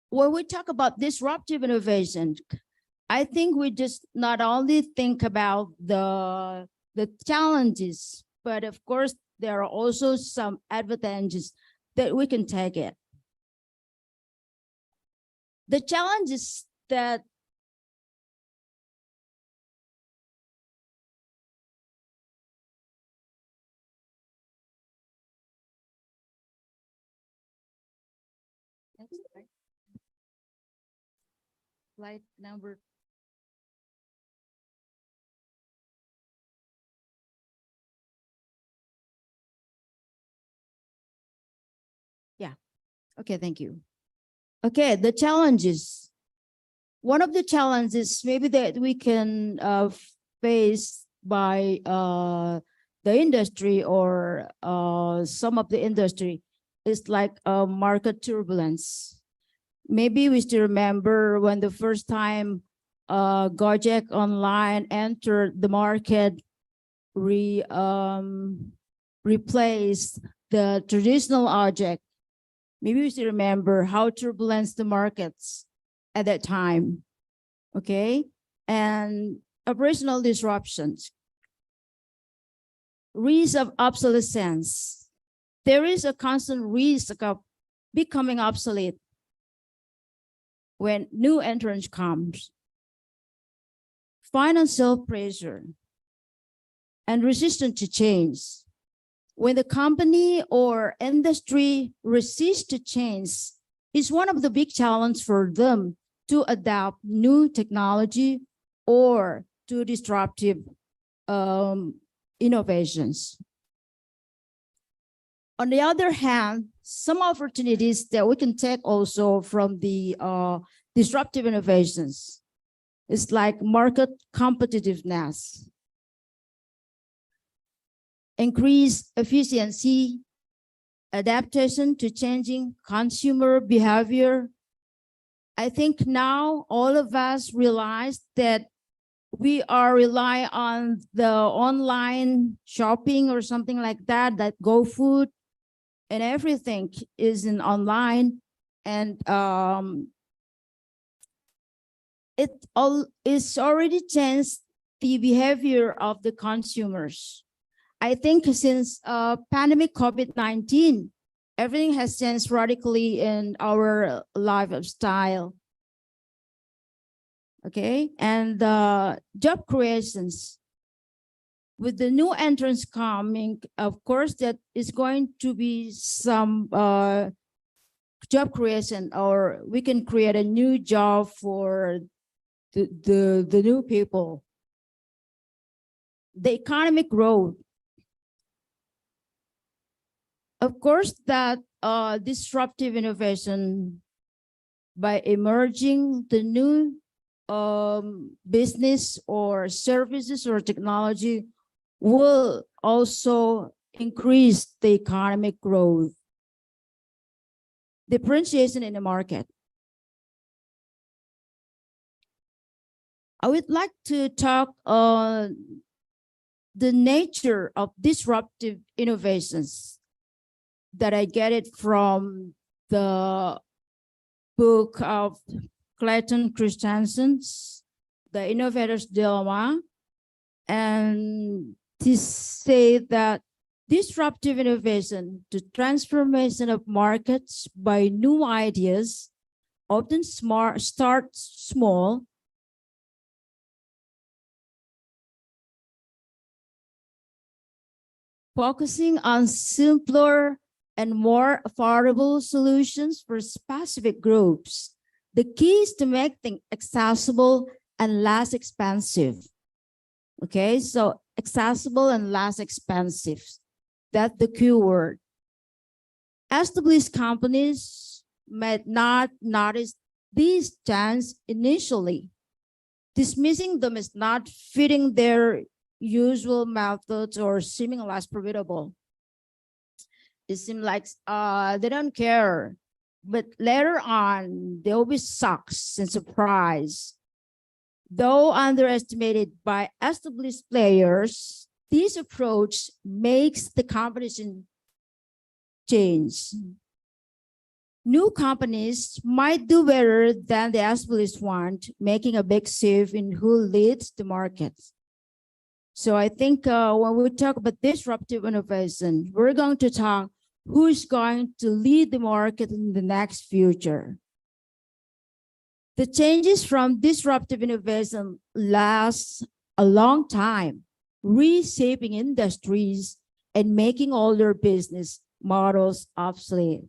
When we talk about disruptive innovation, I think we just not only think about the challenges, but of course, there are also some advantages that we can take it. The challenges that slide number. Yeah, okay, thank you. Okay, the challenges. One of the challenges maybe that we can face by the industry or some of the industry is like market turbulence. Maybe we still remember when the first time Gojek Online entered the market, replaced the traditional object. Maybe we still remember how turbulent the markets at that time, okay? And operational disruptions, risk of obsolescence. There is a constant risk of becoming obsolete when new entrants comes. Financial pressure and resistance to change. When the company or industry resists to change, it's one of the big challenges for them to adopt new technology or to disruptive innovations. On the other hand, some opportunities that we can take also from the disruptive innovations is like market competitiveness, increased efficiency, adaptation to changing consumer behavior. I think now all of us realize that we are relying on the online shopping or something like that, that GoFood and everything is in online, and it's already changed the behavior of the consumers. I think since pandemic COVID-19, everything has changed radically in our lifestyle. Okay, and job creations. with the new entrants coming, of course, that is going to be some job creation, or we can create a new job for the new people. The economic growth. Of course, that disruptive innovation by emerging the new business or services or technology will also increase the economic growth. Differentiation in the market. I would like to talk on the nature of disruptive innovations that I get it from the book of Clayton Christensen's The Innovator's Dilemma, and to say that disruptive innovation, the transformation of markets by new ideas, often starts small, focusing on simpler and more affordable solutions for specific groups. The key is to make things accessible and less expensive. Okay, so accessible and less expensive. That's the key word. Established companies might not notice these trends initially, dismissing them as not fitting their usual methods or seeming less profitable. It seems like they don't care, but later on, they'll be shocked and surprised. Though underestimated by established players, this approach makes the competition change. New companies might do better than the established one, making a big shift in who leads the market. So I think when we talk about disruptive innovation, we're going to talk who's going to lead the market in the next future. The changes from disruptive innovation last a long time, reshaping industries and making older business models obsolete.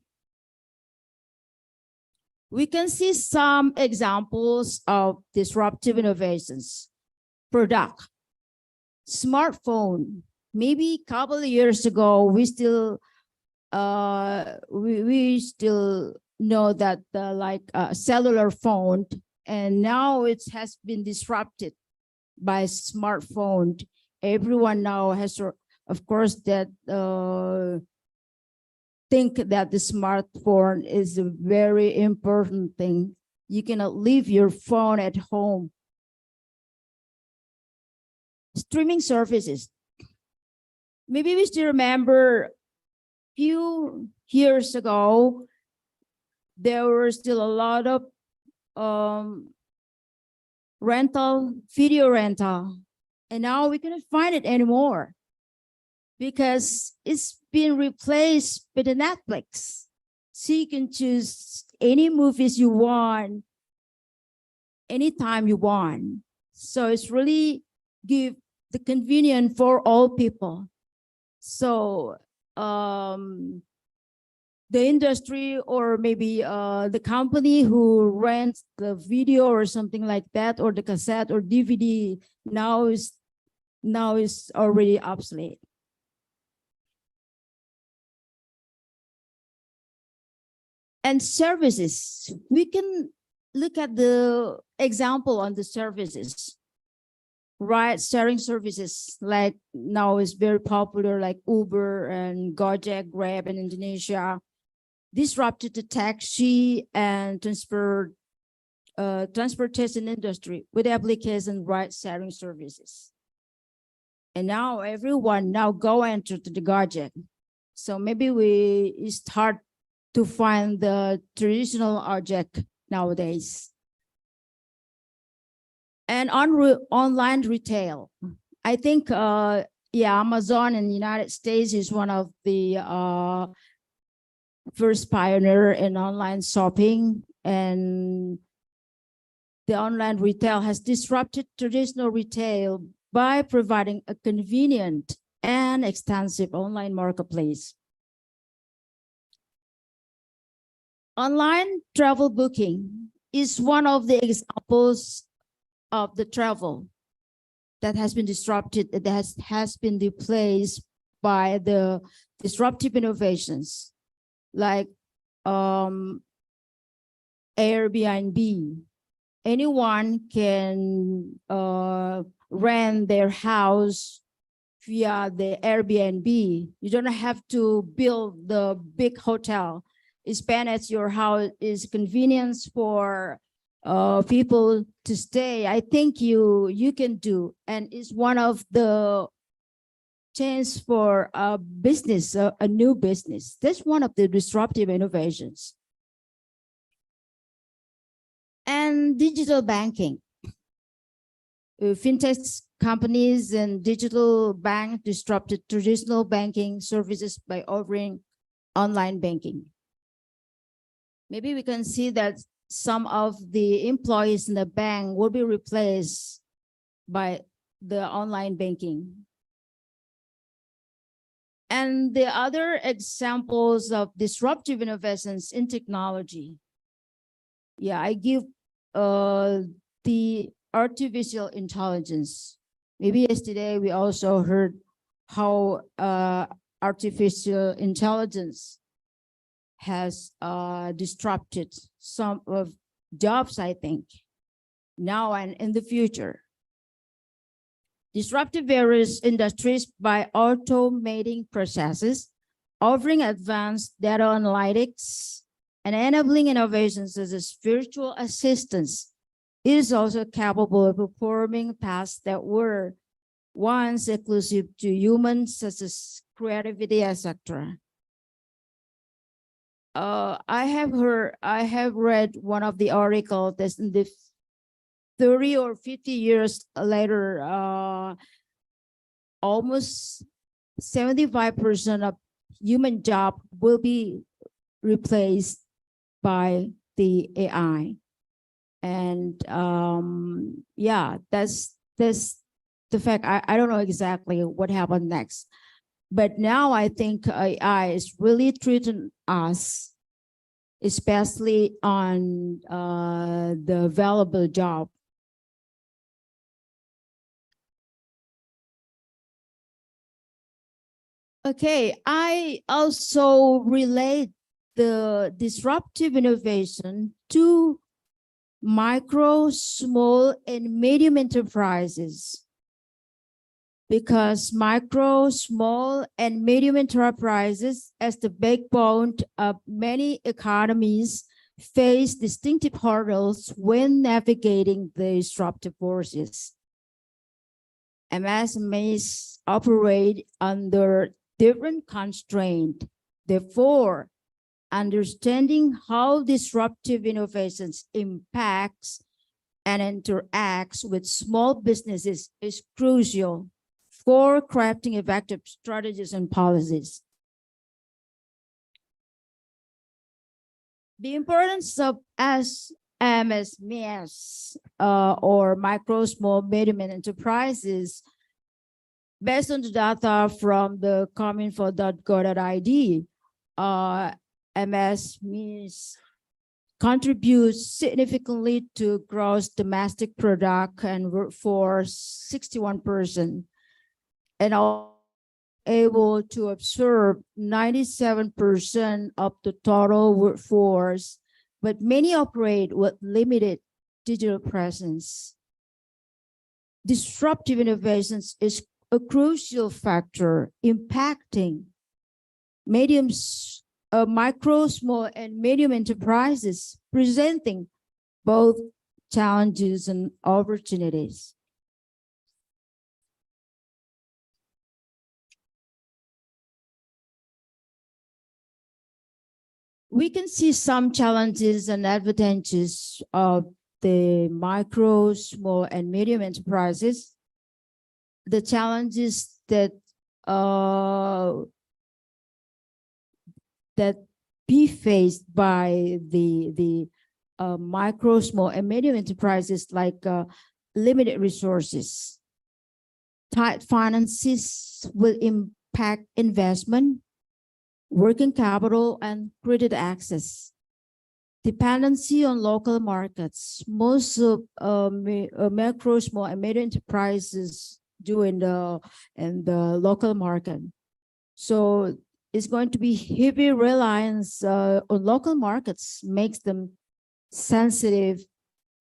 We can see some examples of disruptive innovations. Product, smartphone. Maybe a couple of years ago, we still know that cellular phone, and now it has been disrupted by smartphone. Everyone now has, of course, that think that the smartphone is a very important thing. You cannot leave your phone at home. Streaming services. Maybe we still remember few years ago, there were still a lot of video rental, and now we cannot find it anymore because it's been replaced by the Netflix. So you can choose any movies you want, anytime you want. So it's really give the convenience for all people. So the industry, or maybe the company who rents the video or something like that, or the cassette or DVD, now is already obsolete. And services, we can look at the example on the services. Ride sharing services, like now is very popular, like Uber and Gojek, Grab in Indonesia, disrupted the taxi and transportation industry with application ride sharing services. And now everyone go enter to the Gojek. So maybe we start to find the traditional object nowadays. And online retail, I think, Amazon in the United States is one of the first pioneer in online shopping, and the online retail has disrupted traditional retail by providing a convenient and extensive online marketplace. Online travel booking is one of the examples of the travel that has been disrupted, that has been replaced by the disruptive innovations like Airbnb. Anyone can rent their house via the Airbnb. You don't have to build the big hotel. Spend at your house is convenience for people to stay. I think you can do, and it's one of the chance for a business, a new business. That's one of the disruptive innovations. And digital banking. Fintech companies and digital bank disrupted traditional banking services by offering online banking. Maybe we can see that some of the employees in the bank will be replaced by the online banking. And the other examples of disruptive innovations in technology. Yeah, I give the artificial intelligence. Maybe yesterday we also heard how artificial intelligence has disrupted some of jobs, I think, now and in the future. Disruptive various industries by automating processes, offering advanced data analytics, and enabling innovations such as virtual assistants. It is also capable of performing tasks that were once exclusive to humans, such as creativity, etc. I have read one of the articles that in the 30 or 50 years later, almost 75% of human job will be replaced by the AI. And yeah, that's the fact. I don't know exactly what happened next. But now I think AI is really treating us, especially on the available job. Okay, I also relate the disruptive innovation to micro, small, and medium enterprises. Because micro, small, and medium enterprises, as the backbone of many economies, face distinctive hurdles when navigating the disruptive forces. MSMEs operate under different constraints. Therefore, understanding how disruptive innovations impacts and interacts with small businesses is crucial for crafting effective strategies and policies. The importance of MSMEs or micro, small, medium enterprises, based on the data from the cominfo.go.id, MSMEs contribute significantly to gross domestic product and workforce 61%, and are able to absorb 97% of the total workforce, but many operate with limited digital presence. Disruptive innovations is a crucial factor impacting micro, small, and medium enterprises, presenting both challenges and opportunities. We can see some challenges and advantages of the micro, small, and medium enterprises. The challenges that be faced by the micro, small, and medium enterprises, like limited resources, tight finances will impact investment, working capital, and credit access. Dependency on local markets. Most of macro, small, and medium enterprises do in the local market. So it's going to be heavy reliance on local markets, makes them sensitive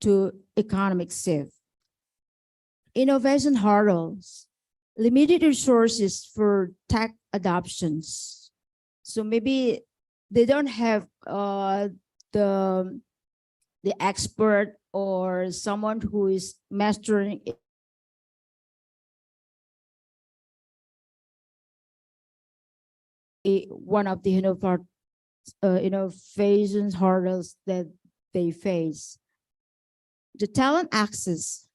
to economic shift. Innovation hurdles, limited resources for tech adoptions. So maybe they don't have the expert or someone who is mastering one of the innovation hurdles that they face. The talent access,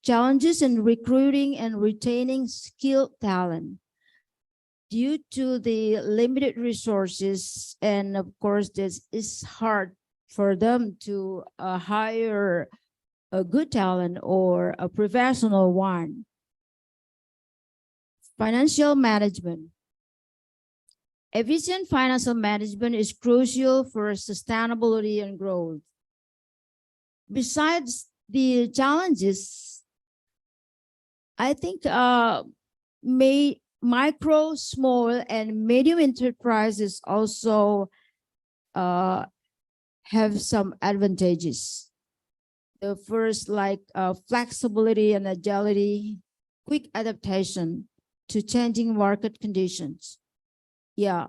challenges in recruiting and retaining skilled talent due to the limited resources, and of course this is hard for them to hire a good talent or a professional one. Financial management. Efficient financial management is crucial for sustainability and growth. Besides the challenges, I think micro, small, and medium enterprises also have some advantages. The first, like flexibility and agility, quick adaptation to changing market conditions. Yeah,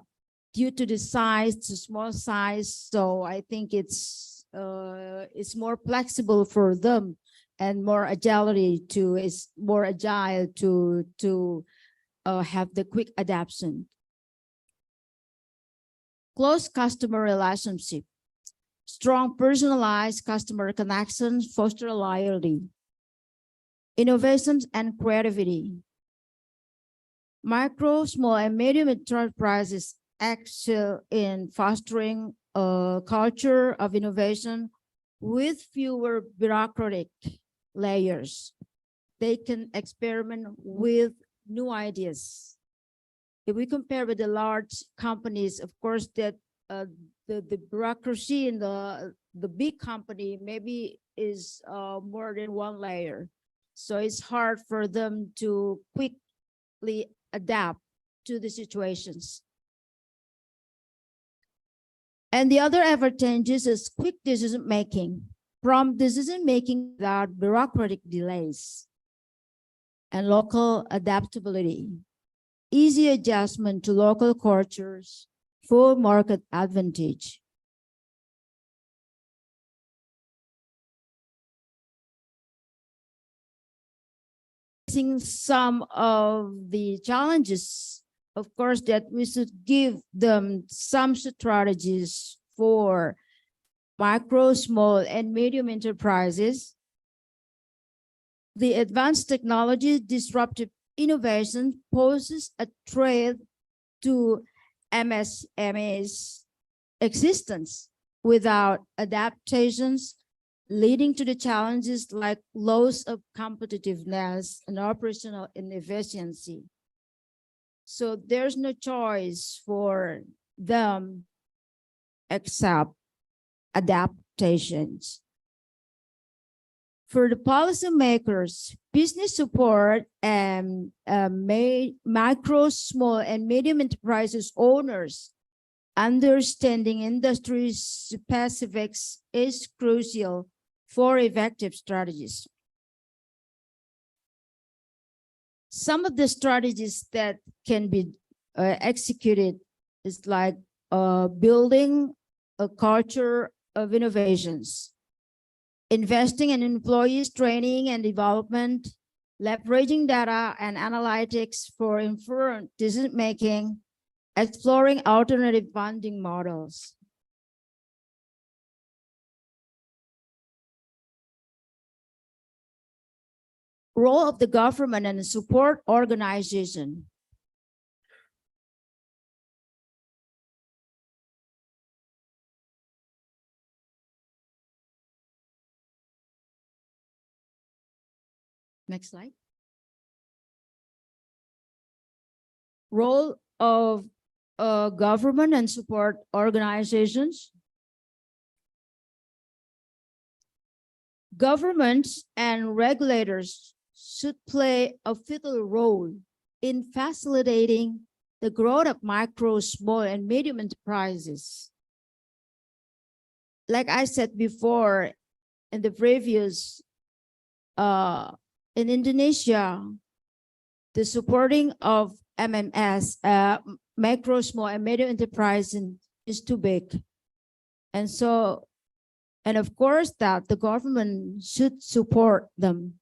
due to the size, the small size, so I think it's more flexible for them and more agility to is more agile to have the quick adaptation. Close customer relationship, strong personalized customer connections foster loyalty. Innovations and creativity. Micro, small, and medium enterprises excel in fostering a culture of innovation with fewer bureaucratic layers. They can experiment with new ideas. If we compare with the large companies, of course, that the bureaucracy in the big company maybe is more than one layer. So it's hard for them to quickly adapt to the situations. And the other advantages is quick decision making, prompt decision making without bureaucratic delays, and local adaptability, easy adjustment to local cultures, full market advantage. Some of the challenges, of course, that we should give them some strategies for micro, small, and medium enterprises. The advanced technology disruptive innovation poses a threat to MSME's existence without adaptations, leading to the challenges like loss of competitiveness and operational inefficiency. So there's no choice for them except adaptations. For the policymakers, business support and micro, small, and medium enterprises owners understanding industry specifics is crucial for effective strategies. Some of the strategies that can be executed is like building a culture of innovations, investing in employees' training and development, leveraging data and analytics for informed decision-making, exploring alternative funding models. Role of the government and support organization. Next slide. Role of government and support organizations. Governments and regulators should play a vital role in facilitating the growth of micro, small, and medium enterprises. Like I said before in the previous, in Indonesia, the supporting of MMS, micro, small, and medium enterprise is too big. And so, and of course that the government should support them.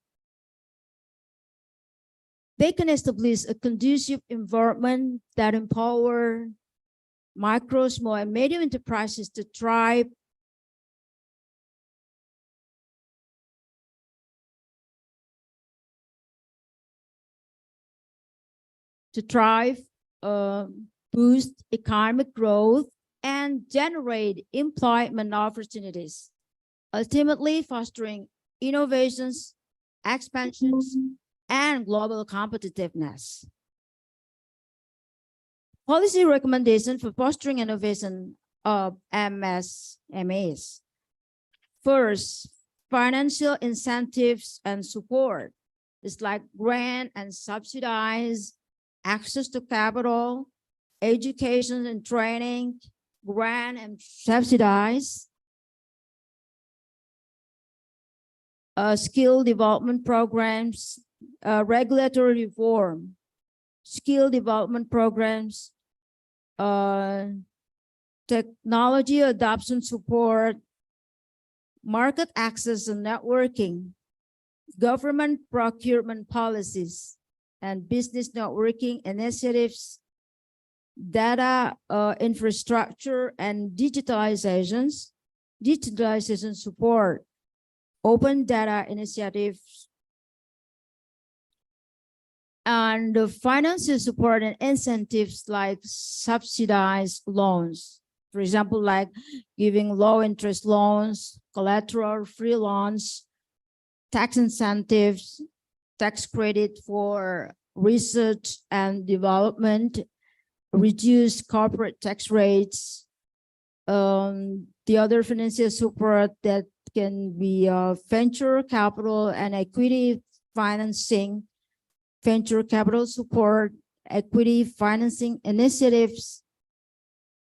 They can establish a conducive environment that empower micro, small, and medium enterprises to thrive, boost economic growth, and generate employment opportunities, ultimately fostering innovations, expansions, and global competitiveness. Policy recommendation for fostering innovation of MSMEs. First, financial incentives and support. It's like grant and subsidize, access to capital, education and training, grant and subsidize, skill development programs, regulatory reform, skill development programs, technology adoption support, market access and networking, government procurement policies, and business networking initiatives, data infrastructure and digitalization support, open data initiatives, and the financial support and incentives like subsidized loans. For example, like giving low interest loans, collateral-free loans, tax incentives, tax credit for research and development, reduced corporate tax rates. The other financial support that can be venture capital and equity financing, venture capital support, equity financing initiatives,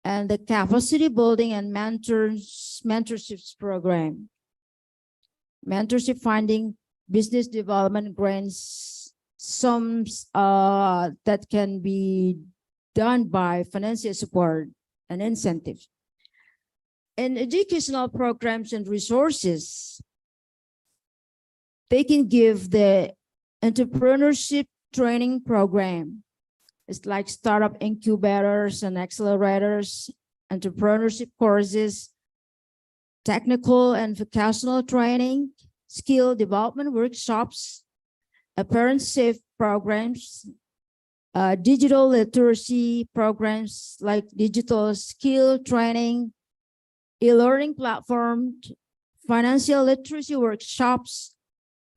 and the capacity building and mentorships program. Mentorship funding, business development grants, sums that can be done by financial support and incentives. In educational programs and resources, they can give the entrepreneurship training program. It's like startup incubators and accelerators, entrepreneurship courses, technical and vocational training, skill development workshops, apprenticeship programs, digital literacy programs like digital skill training, e-learning platform, financial literacy workshops,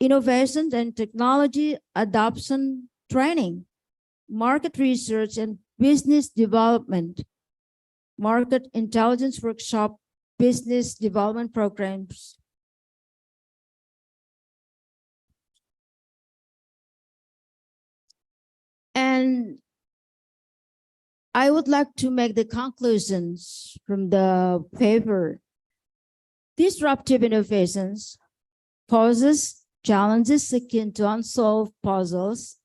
innovation and technology adoption training, market research and business development, market intelligence workshop, business development programs. And I would like to make the conclusions from the paper. Disruptive innovations poses challenges akin to unsolved puzzles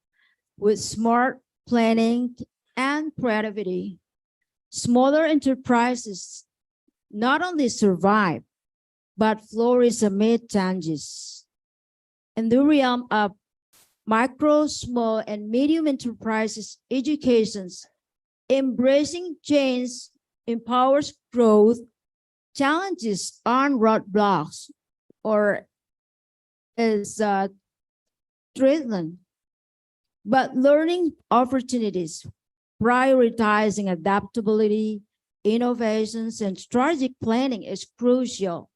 with smart planning and creativity. Smaller enterprises not only survive, but flourish amid changes. In the realm of micro, small, and medium enterprises educations, embracing change empowers growth, challenges on roadblocks, or is threatened, but learning opportunities, prioritizing adaptability, innovations, and strategic planning is crucial.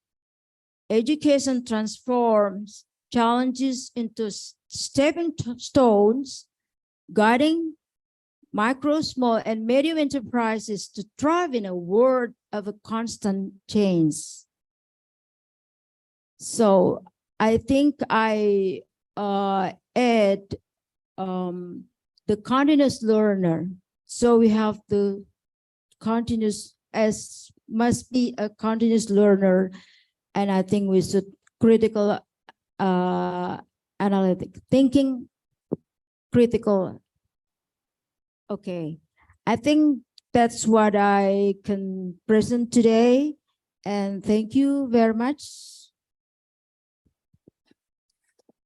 Education transforms challenges into stepping stones, guiding micro, small, and medium enterprises to thrive in a world of a constant change. So I think I add the continuous learner. So we have the continuous as must be a continuous learner, and I think we should critical analytic thinking, critical. Okay, I think that's what I can present today, and thank you very much.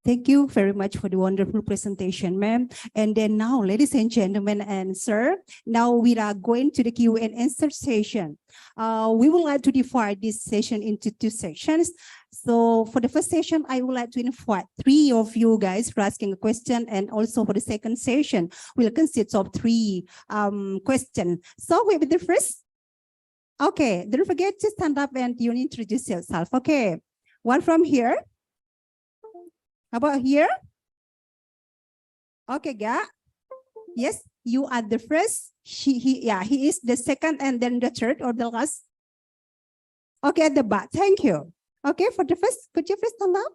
Thank you very much for the wonderful presentation, ma'am. And then now, ladies and gentlemen and sir, now we are going to the Q&A session. We would like to divide this session into two sections. So for the first session, I would like to invite three of you guys for asking a question, and also for the second session, will consist of three questions. So with the first, okay, don't forget to stand up and you introduce yourself. Okay, one from here. How about here? Okay, Ga. Yes, you are the first. He is the second, and then the third or the last. Okay, at the back. Thank you. Okay, for the first, could you please stand up?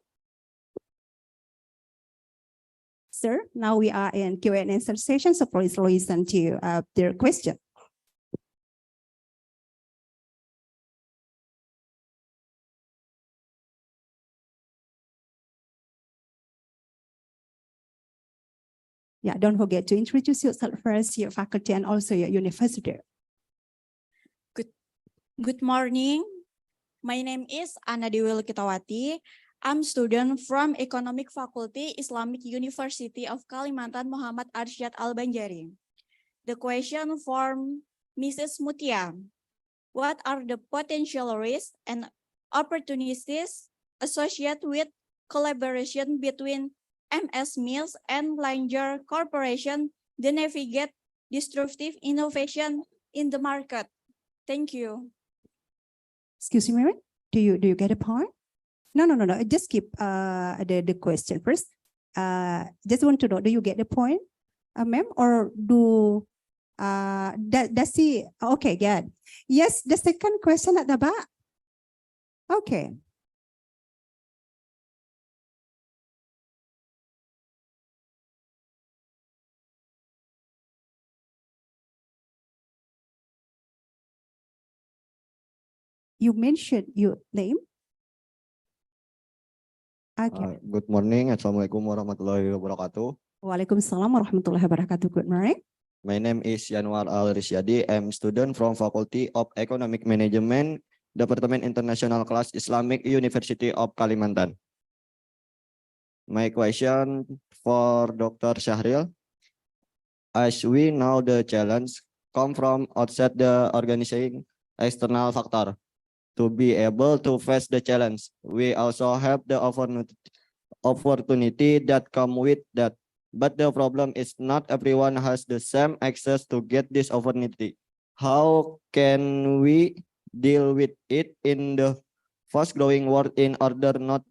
Sir, now we are in Q&A session, so please listen to their question. Yeah, don't forget to introduce yourself first, your faculty, and also your university. Good morning. My name is Ana Dewi Kitawati. I'm student from Economic Faculty, Islamic University of Kalimantan, Muhammad Arsyad Al-Banjari. The question from Mrs. Mutia. What are the potential risks and opportunities associated with collaboration between MSMEs and larger corporations to navigate disruptive innovation in the market? Thank you. Excuse me, ma'am. Do you get a point? No. Just keep the question first. Just want to know, do you get the point, ma'am, or does he? Okay, good. Yes, the second question at the back. Okay. You mentioned your name. Okay. Good morning. Assalamualaikum warahmatullahi wabarakatuh. Waalaikumsalam warahmatullahi wabarakatuh. Good morning. My name is Yanwar Al-Risyadi. I'm student from Faculty of Economic Management, Department International Class, Islamic University of Kalimantan. My question for Dr. Syahril. As we know, the challenge come from outside the organizing external factor. To be able to face the challenge, we also have the opportunity that come with that. But the problem is not everyone has the same access to get this opportunity. How can we deal with it in the fast-growing world in order not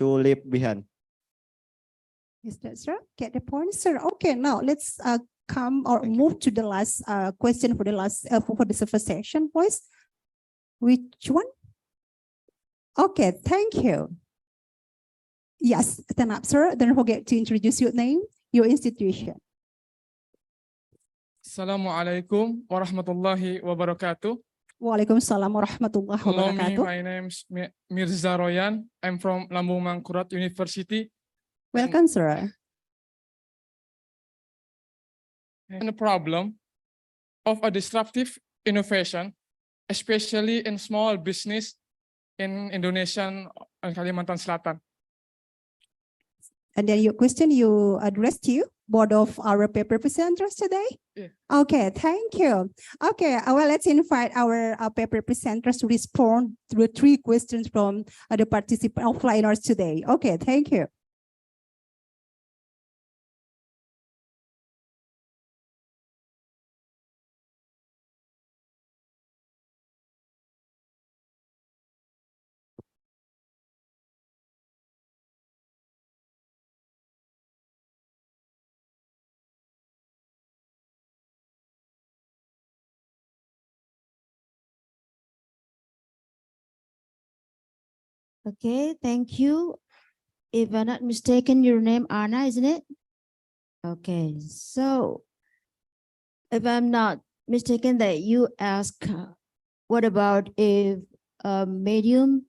to leave behind? Is that sir? Get the point, sir? Okay, now let's move to the last question for the last for the first section, please. Which one? Okay, thank you. Yes, stand up, sir. Don't forget to introduce your name, your institution. Assalamualaikum warahmatullahi wabarakatuh. Waalaikumsalam warahmatullahi Hello, wabarakatuh. my name is Mirza Royan. I'm from Lambung Mangkurat University. Welcome, sir. And the problem of a disruptive innovation, especially in small business in Indonesia and Kalimantan Selatan. And then your question you addressed to board of our paper presenters today? Yeah. Okay, thank you. Okay, well, let's invite our paper presenters to respond to the three questions from the participant offliners today. Okay, thank you. Okay, thank you. If I'm not mistaken, your name Anna, isn't it? Okay, so if I'm not mistaken that you ask, what about if medium,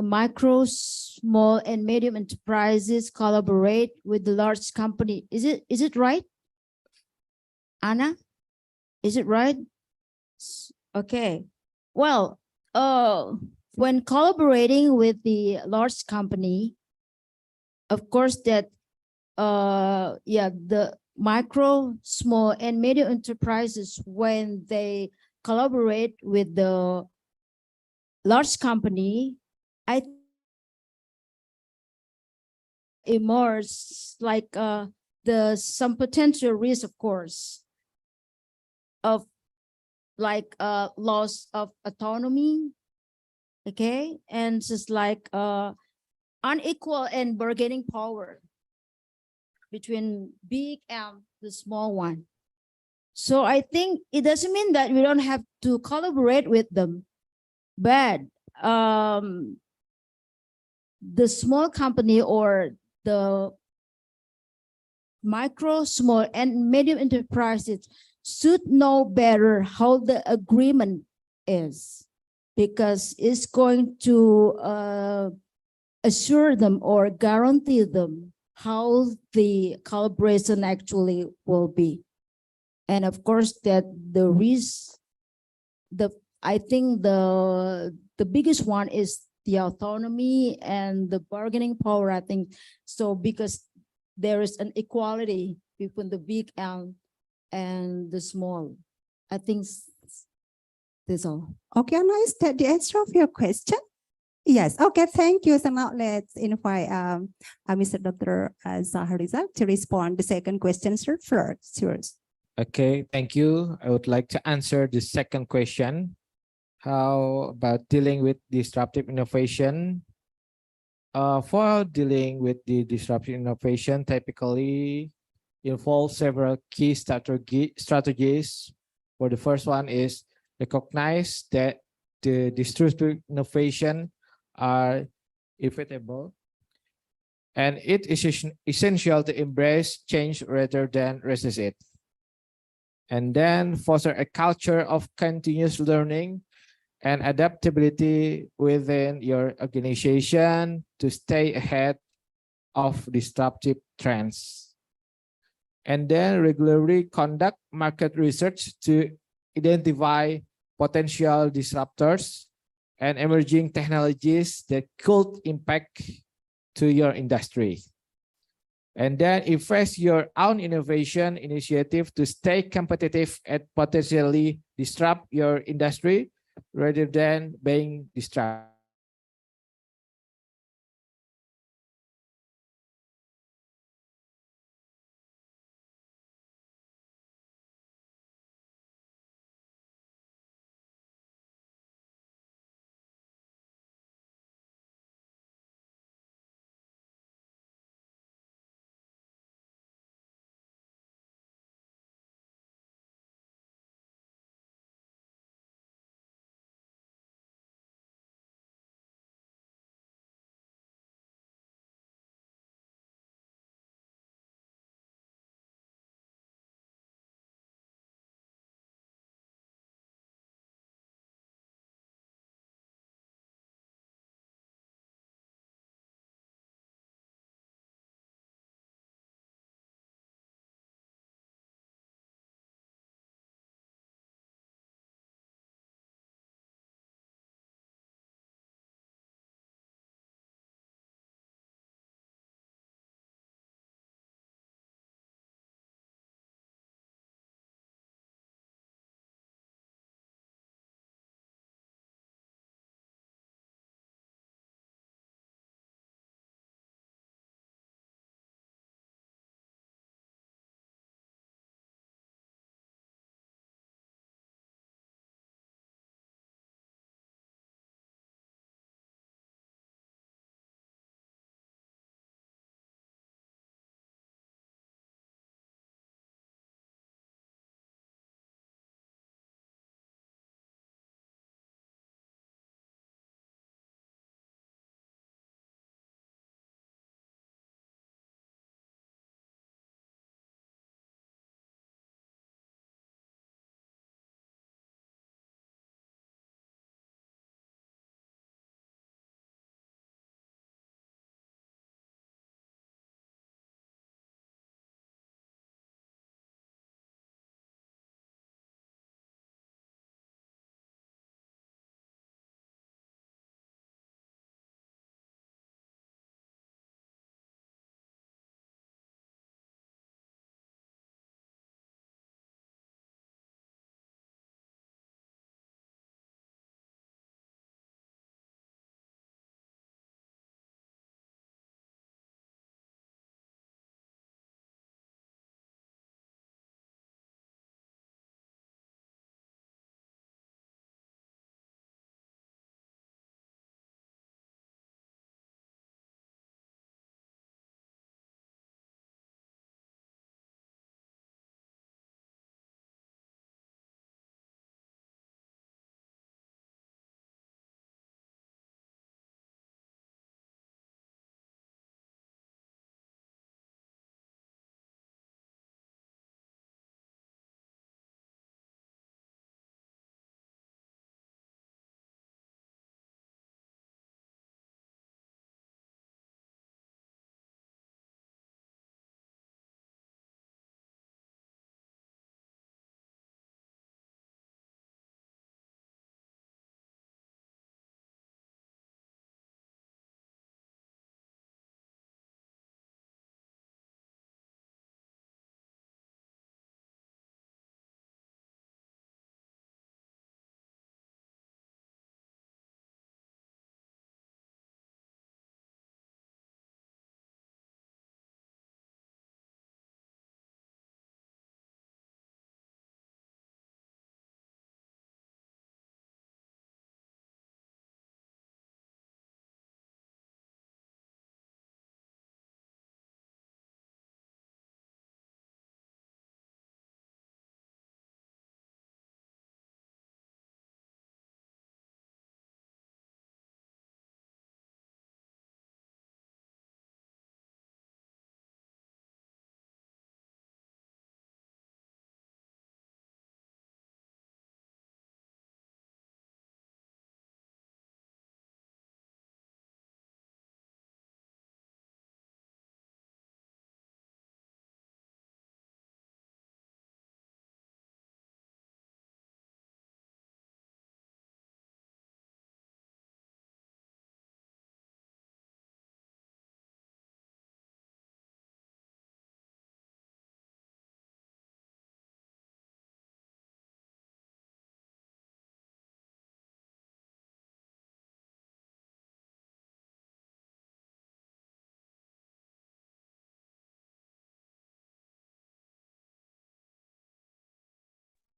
micro, small and medium enterprises collaborate with the large company. Is it right? Anna, is it right? Okay, well, when collaborating with the large company, of course that the micro, small and medium enterprises, when they collaborate with the large company, I emerge like some potential risk, of course, of like loss of autonomy, okay, and just like unequal and bargaining power between big and the small one. So I think it doesn't mean that we don't have to collaborate with them, but the small company or the micro, small and medium enterprises should know better how the agreement is, because it's going to assure them or guarantee them how the collaboration actually will be. And of course that the risk, I think the biggest one is the autonomy and the bargaining power, I think. So because there is an equality between the big and the small. I think that's all. Okay, Anna, is that the answer of your question? Yes. Okay, thank you. So now let's invite Mr. Dr. Zahariza to respond the second question, sir. First, yours. Okay, thank you. I would like to answer the second question. How about dealing with disruptive innovation? For dealing with the disruptive innovation, typically involves several key strategies. For the first one is recognize that the disruptive innovation are inevitable, and it is essential to embrace change rather than resist it. And then foster a culture of continuous learning and adaptability within your organization to stay ahead of disruptive trends. And then regularly conduct market research to identify potential disruptors and emerging technologies that could impact to your industry. And then invest your own innovation initiative to stay competitive and potentially disrupt your industry rather than being disrupted.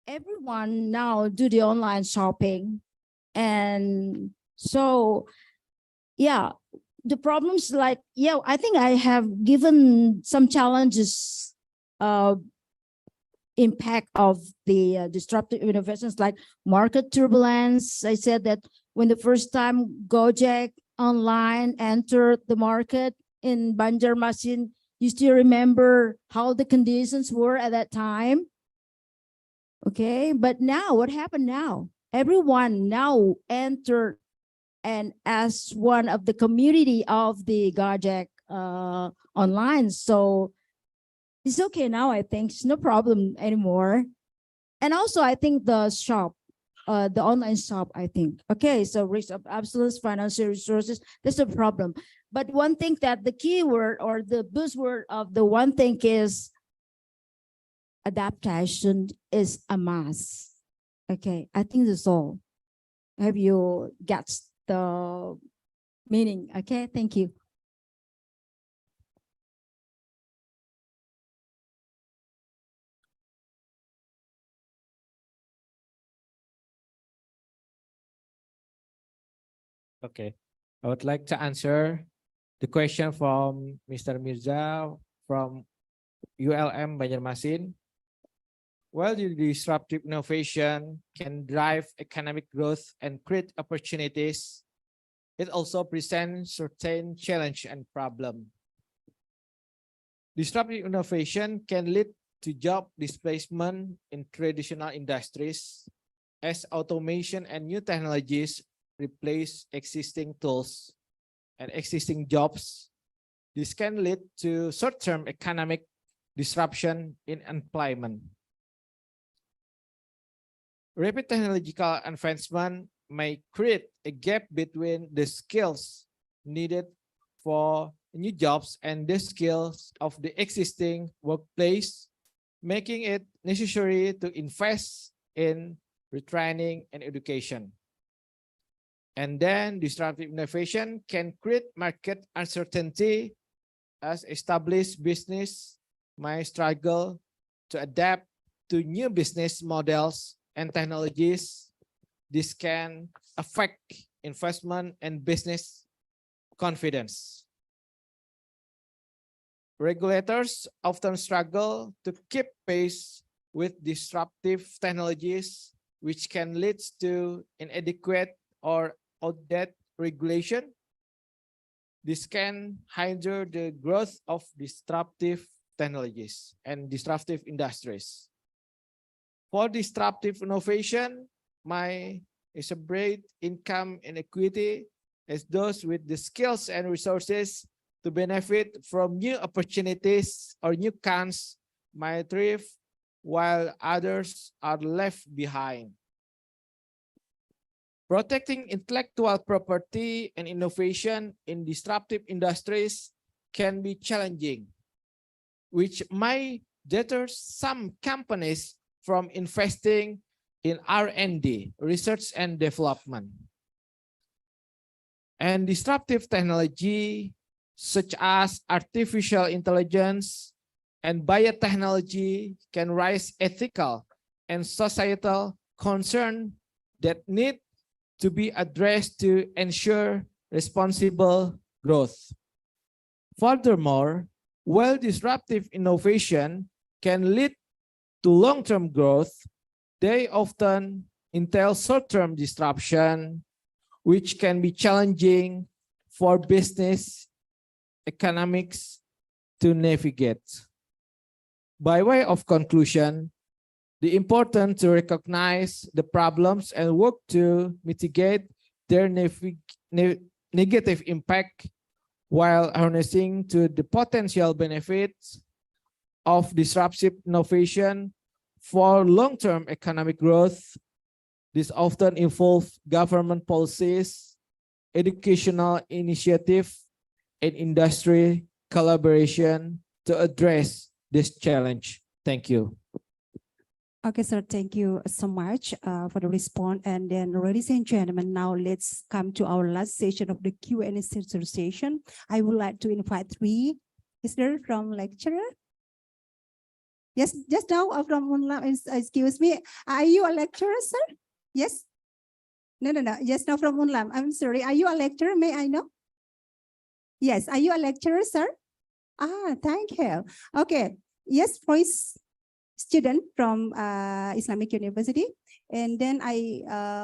everyone now do the online shopping. And so, yeah, the problems like, yeah, I think I have given some challenges, impact of the disruptive innovations like market turbulence. I said that when the first time Gojek online entered the market in Banjarmasin, you still remember how the conditions were at that time? Okay, but now what happened now? Everyone now entered and as one of the community of the Gojek online. So it's okay now, I think. It's no problem anymore. And also, I think the shop, the online shop, I think. Okay, so risk of absolute financial resources, that's a problem. But one thing that the keyword or the buzzword of the one thing is adaptation is a must. Okay, I think that's all. Have you got the meaning? Okay, thank you. Okay, I would like to answer the question from Mr. Mirza from ULM Banjarmasin. While the disruptive innovation can drive economic growth and create opportunities, it also presents certain challenge and problem. Disruptive innovation can lead to job displacement in traditional industries as automation and new technologies replace existing tools and existing jobs. This can lead to short-term economic disruption in employment. Rapid technological advancement may create a gap between the skills needed for new jobs and the skills of the existing workplace, making it necessary to invest in retraining and education. And then disruptive innovation can create market uncertainty as established business might struggle to adapt to new business models and technologies. This can affect investment and business confidence. Regulators often struggle to keep pace with disruptive technologies, which can lead to inadequate or outdated regulation. This can hinder the growth of disruptive technologies and disruptive industries. For disruptive innovation, my separate income inequity as those with the skills and resources to benefit from new opportunities or new chance might thrive while others are left behind. Protecting intellectual property and innovation in disruptive industries can be challenging, which might deter some companies from investing in R&D, research and development. And disruptive technology such as artificial intelligence and biotechnology can raise ethical and societal concerns that need to be addressed to ensure responsible growth. Furthermore, while disruptive innovation can lead to long-term growth, they often entail short-term disruption, which can be challenging for business economics to navigate. By way of conclusion, the important to recognize the problems and work to mitigate their negative impact while harnessing to the potential benefits of disruptive innovation for long-term economic growth. This often involves government policies, educational initiative, and industry collaboration to address this challenge. Thank you. Okay, sir, thank you so much for the response. And then, ladies and gentlemen, now let's come to our last session of the Q&A session. I would like to invite three. Is there from lecturer? Yes, just now from Unlam, excuse me. Are you a lecturer, sir? Yes? No. Just now from Unlam. I'm sorry. Are you a lecturer? May I know? Yes. Are you a lecturer, sir? Ah, thank you. Okay. Yes, voice student from Islamic University. And then I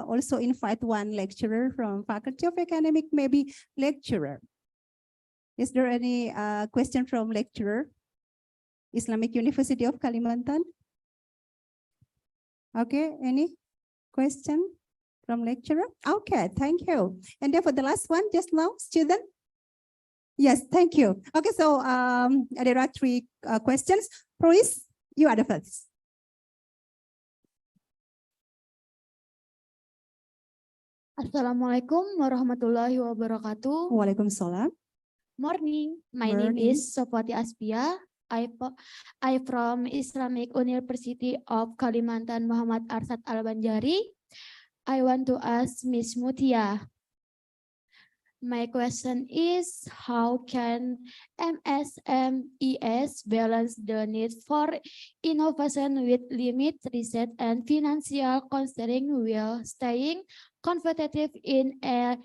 also invite one lecturer from Faculty of Economic, maybe lecturer. Is there any question from lecturer? Islamic University of Kalimantan? Okay, any question from lecturer? Okay, thank you. And then for the last one, just now, student? Yes, thank you. Okay, so there are three questions. Please, you are the first. Assalamualaikum warahmatullahi wabarakatuh. Waalaikumsalam. Morning, my name Morning. is Sopwati Aspia. I from Islamic University of Kalimantan Muhammad Arsyad Al-Banjari. I want to ask Miss Mutia. My question is, how can MSMEs balance the need for innovation with limit research and financial constraint while staying competitive in a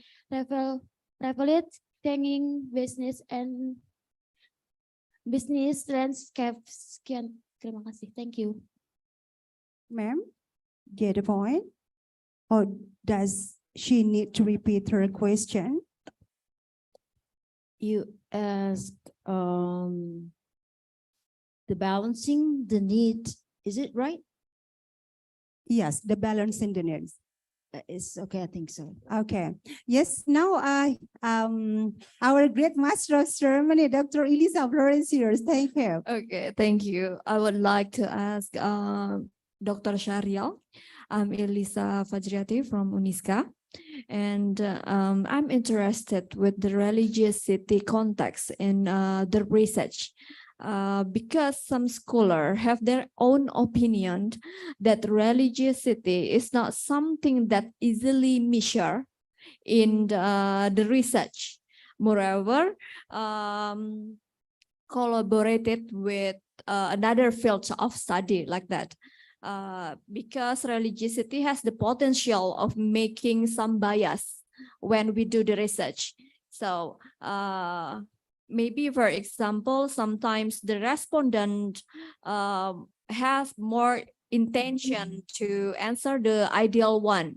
rapidly changing business and business landscape? Sekian, terima kasih. Thank you. Ma'am, get a point? Or does she need to repeat her question? You ask the balancing the need, is it right? Yes, the balance in the needs. It's okay, I think so. Okay. Yes, now our great master of ceremony, Dr. Elisa Flores here. Thank you. Okay, thank you. I would like to ask Dr. Sharial. I'm Elisa Fajriati from UNISKA. And I'm interested with the religiosity context in the research because some scholars have their own opinion that religiosity is not something that easily measured in the research. Moreover, collaborated with another field of study like that. Because religiosity has the potential of making some bias when we do the research. So maybe, for example, sometimes the respondent has more intention to answer the ideal one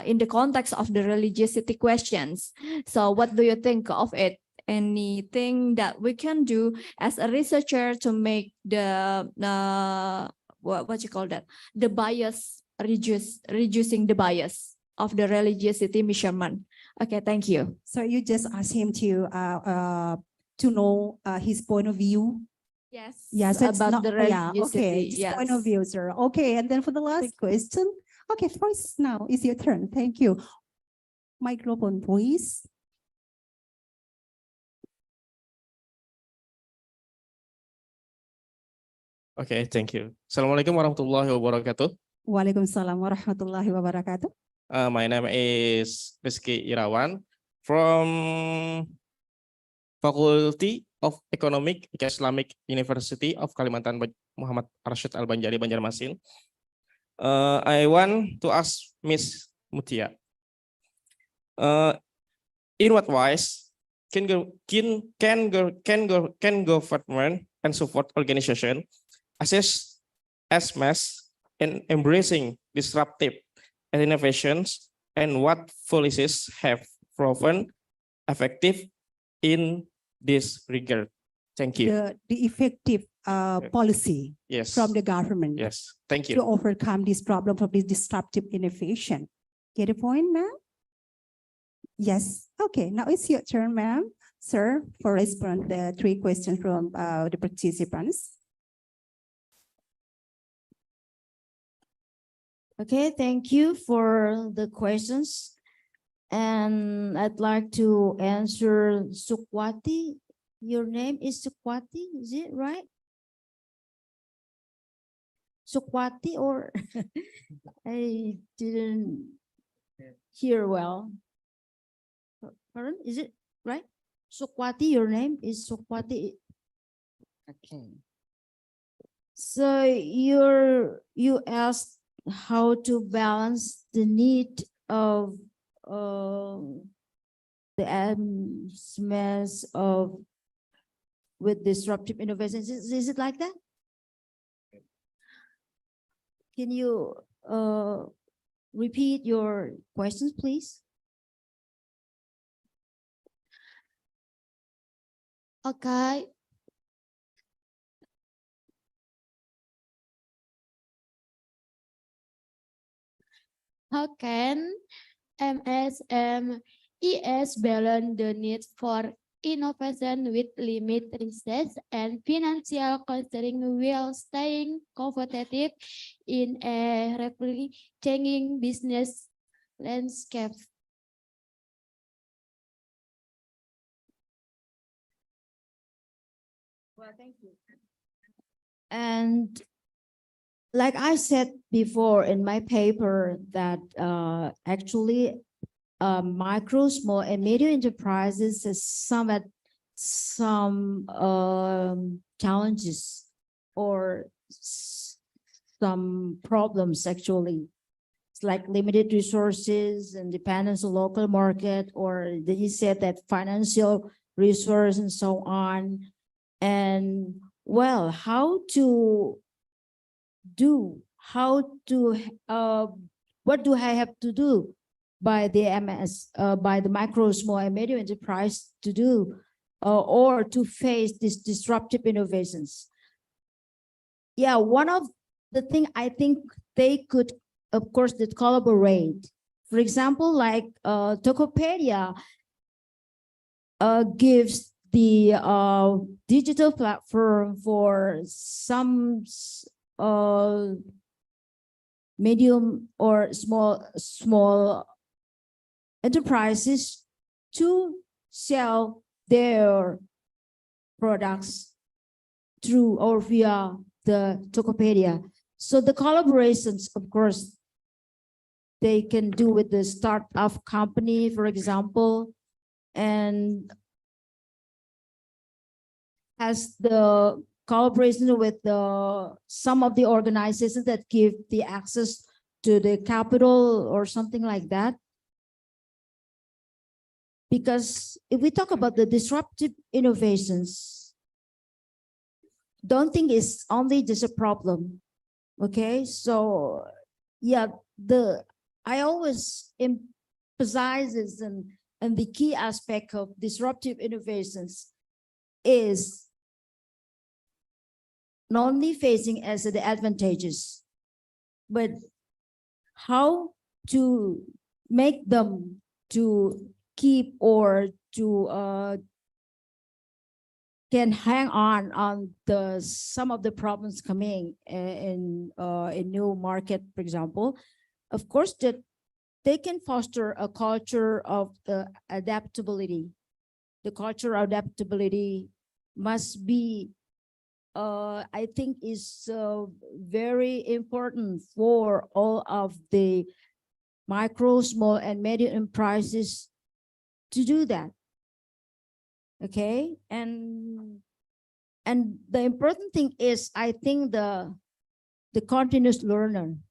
in the context of the religiosity questions. So what do you think of it? Anything that we can do as a researcher to make the what you call that, the bias, reducing the bias of the religiosity measurement? Okay, thank you. So you just ask him to know his point of view. Yes, Yes, it's about not, the yeah, religiosity. okay, his point of Yes. view, sir. Okay, and then for the last question, okay, first now is your turn. Thank you. Microphone, please. Okay, thank you. Assalamualaikum warahmatullahi wabarakatuh. Waalaikumsalam warahmatullahi wabarakatuh. My name is Rizky Irawan from Faculty of Economic Islamic University of Kalimantan Muhammad Arsyad Al-Banjari, Banjarmasin. I want to ask Miss Mutia. In what ways can government and support organization assess as mass in embracing disruptive innovations, and what policies have proven effective in this regard? Thank you. The effective policy Yes. from the government. Yes, thank To you. overcome this problem of this disruptive innovation. Get a point, ma'am? Yes. Okay, now it's your turn, ma'am. Sir, for respond the three questions from the participants. Okay, thank you for the questions. And I'd like to answer Sukwati. Your name is Sukwati, is it right? Sukwati, or I didn't hear well. Pardon, is it right? Sukwati, your name is Sukwati. Okay. So you asked how to balance the need of the advancements of with disruptive innovations. Is it like that? Can you repeat your questions, please? Okay. How can MSMES balance the need for innovation with limited research and financial constraint while staying competitive in a rapidly changing business landscape? Well, thank you. And like I said before in my paper that actually micro, small and medium enterprises has some challenges or some problems actually. It's like limited resources and dependence on local market, or he said that financial resource and so on. And well, what do I have to do by the by the micro, small and medium enterprise to do or to face these disruptive innovations? Yeah, one of the thing I think they could, of course, that collaborate. For example, like Tokopedia gives the digital platform for some medium or small enterprises to sell their products through or via the Tokopedia. So the collaborations, of course, they can do with the startup company, for example, and as the collaboration with some of the organizations that give the access to the capital or something like that. Because if we talk about the disruptive innovations, don't think it's only just a problem. Okay, so yeah, I always emphasize this, and the key aspect of disruptive innovations is not only facing as the advantages, but how to make them to keep or to can hang on the some of the problems coming in new market, for example. Of course, that they can foster a culture of adaptability. The culture of adaptability must be, I think, is very important for all of the micro, small, and medium enterprises to do that. Okay, and the important thing is, I think the continuous learning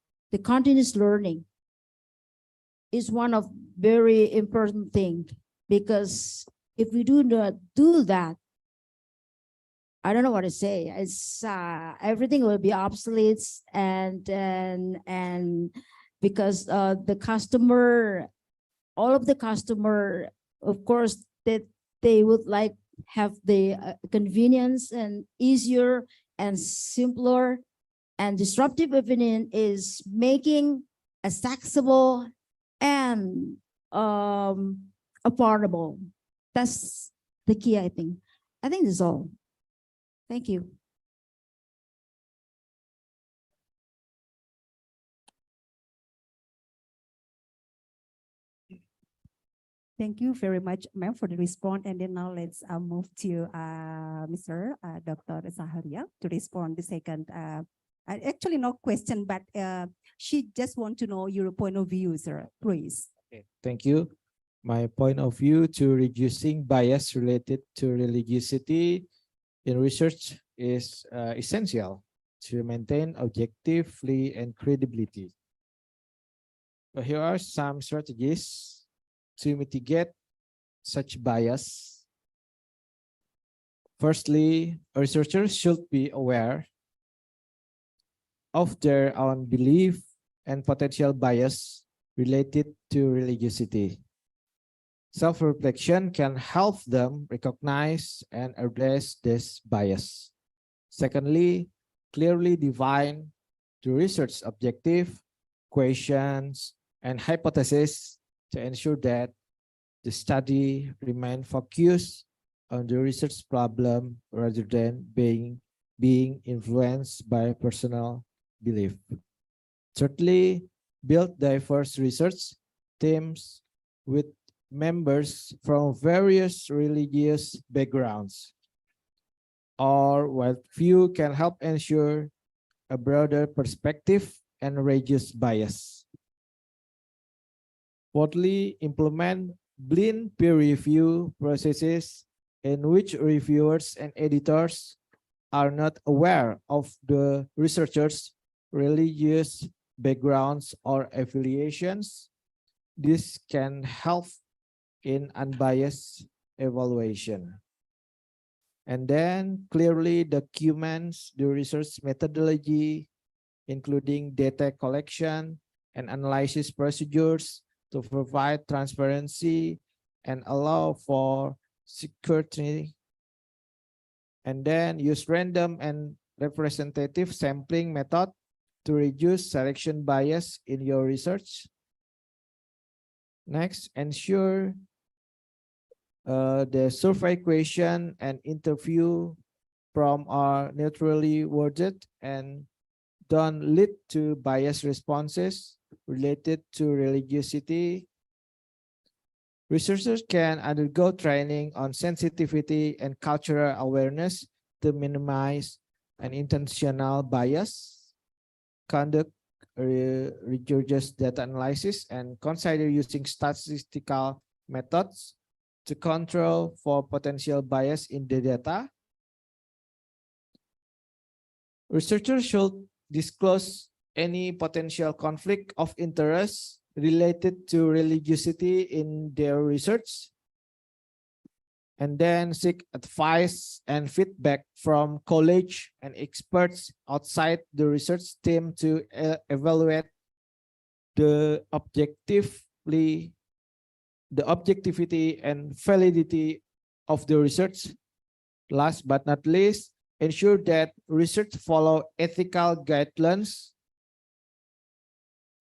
is one of very important thing, because if we do not do that, I don't know what to say. It's everything will be obsolete, and because the customer, all of the customer, of course, that they would like have the convenience and easier and simpler, and disruptive opinion is making accessible and affordable. That's the key, I think. I think that's all. Thank you. Thank you very much, ma'am, for the response. And then now let's move to Mr. Dr. Saharia to respond the second. Actually, no question, but she just want to know your point of view, sir, please. Okay, thank you. My point of view to reducing bias related to religiosity in research is essential to maintain objectivity and credibility. So here are some strategies to mitigate such bias. Firstly, researchers should be aware of their own belief and potential bias related to religiosity. Self-reflection can help them recognize and address this bias. Secondly, clearly define the research objective, questions, and hypotheses to ensure that the study remain focused on the research problem rather than being influenced by personal belief. Thirdly, build diverse research teams with members from various religious backgrounds, or while few can help ensure a broader perspective and reduce bias. Fourthly, implement blind peer review processes in which reviewers and editors are not aware of the researchers' religious backgrounds or affiliations. This can help in unbiased evaluation. And then clearly documents the research methodology, including data collection and analysis procedures to provide transparency and allow for security. And then use random and representative sampling method to reduce selection bias in your research. Next, ensure the survey question and interview prompt are neutrally worded and don't lead to biased responses related to religiosity. Researchers can undergo training on sensitivity and cultural awareness to minimize an intentional bias, conduct rigorous data analysis, and consider using statistical methods to control for potential bias in the data. Researchers should disclose any potential conflict of interest related to religiosity in their research, and then seek advice and feedback from colleagues and experts outside the research team to evaluate the objectivity and validity of the research. Last but not least, ensure that research follow ethical guidelines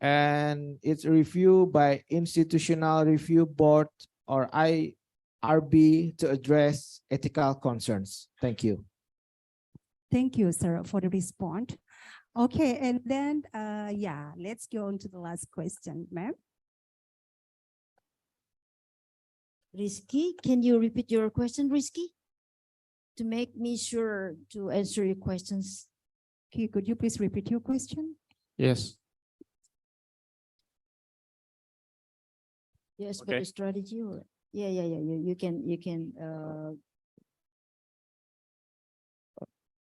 and it's reviewed by institutional review board or IRB to address ethical concerns. Thank you. Thank you, sir, for the response. Okay, and then, yeah, let's go on to the last question, ma'am. Rizky, can you repeat your question, Rizky? To make me sure to answer your questions. Okay, could you please repeat your question? Yes. Yes, Okay. for the strategy. Or, yeah. You can.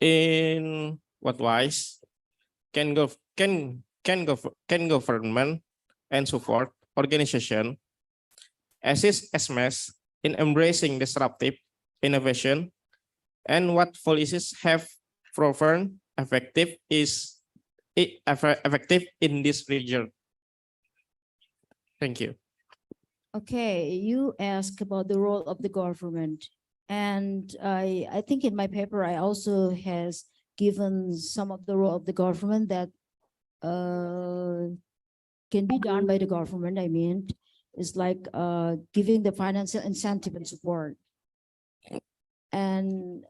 In what wise can government and support organization assist SMEs in embracing disruptive innovation, and what policies have proven effective in this region? Thank you. Okay, you ask about the role of the government, and I think in my paper I also has given some of the role of the government that can be done by the government. I mean, it's like giving the financial incentive and support. And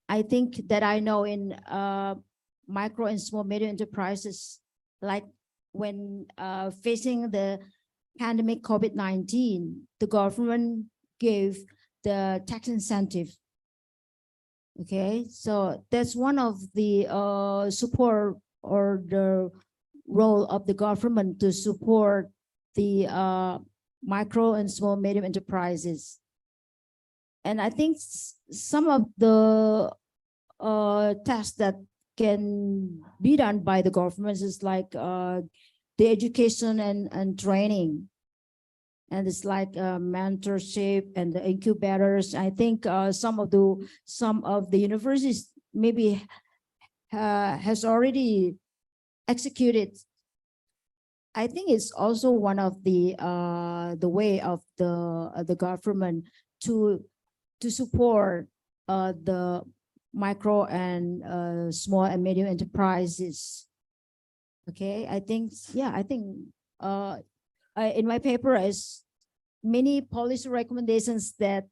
I think that I know in micro and small medium enterprises, like when facing the pandemic COVID-19, the government gave the tax incentive. Okay, so that's one of the support or the role of the government to support the micro and small medium enterprises. And I think some of the tasks that can be done by the governments is like the education and training. And it's like mentorship and the incubators. I think some of the universities maybe has already executed. I think it's also one of the way of the government to support the micro and small and medium enterprises. Okay, I think in my paper is many policy recommendations that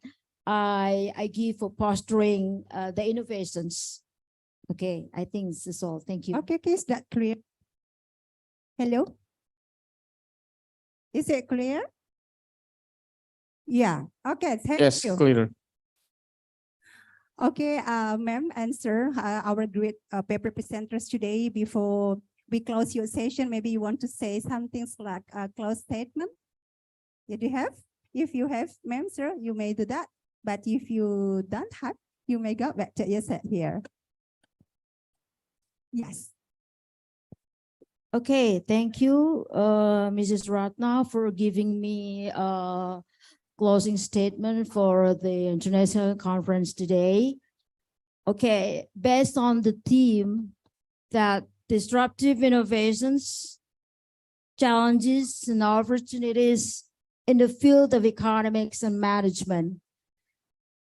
I give for fostering the innovations. Okay, I think this is all. Thank you. Okay, is that clear? Hello? Is it clear? Yeah, okay, thank Yes, you. clear. Okay, ma'am and sir, our great paper presenters today, before we close your session, maybe you want to say something like a close statement? Did you have? If you have, ma'am, sir, you may do that. But if you don't have, you may go back to your set here. Yes. Okay, thank you, Mrs. Ratna, for giving me a closing statement for the international conference today. Okay, based on the theme that disruptive innovations, challenges, and opportunities in the field of economics and management.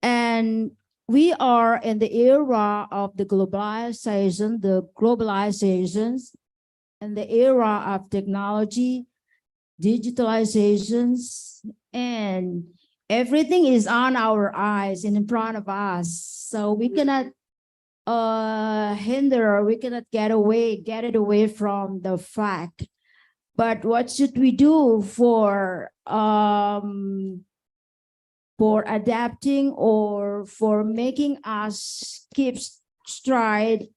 And we are in the era of the globalizations, and the era of technology, digitalizations, and everything is on our eyes and in front of us. So we cannot we cannot get it away from the fact. But what should we do for adapting or for making us keep stride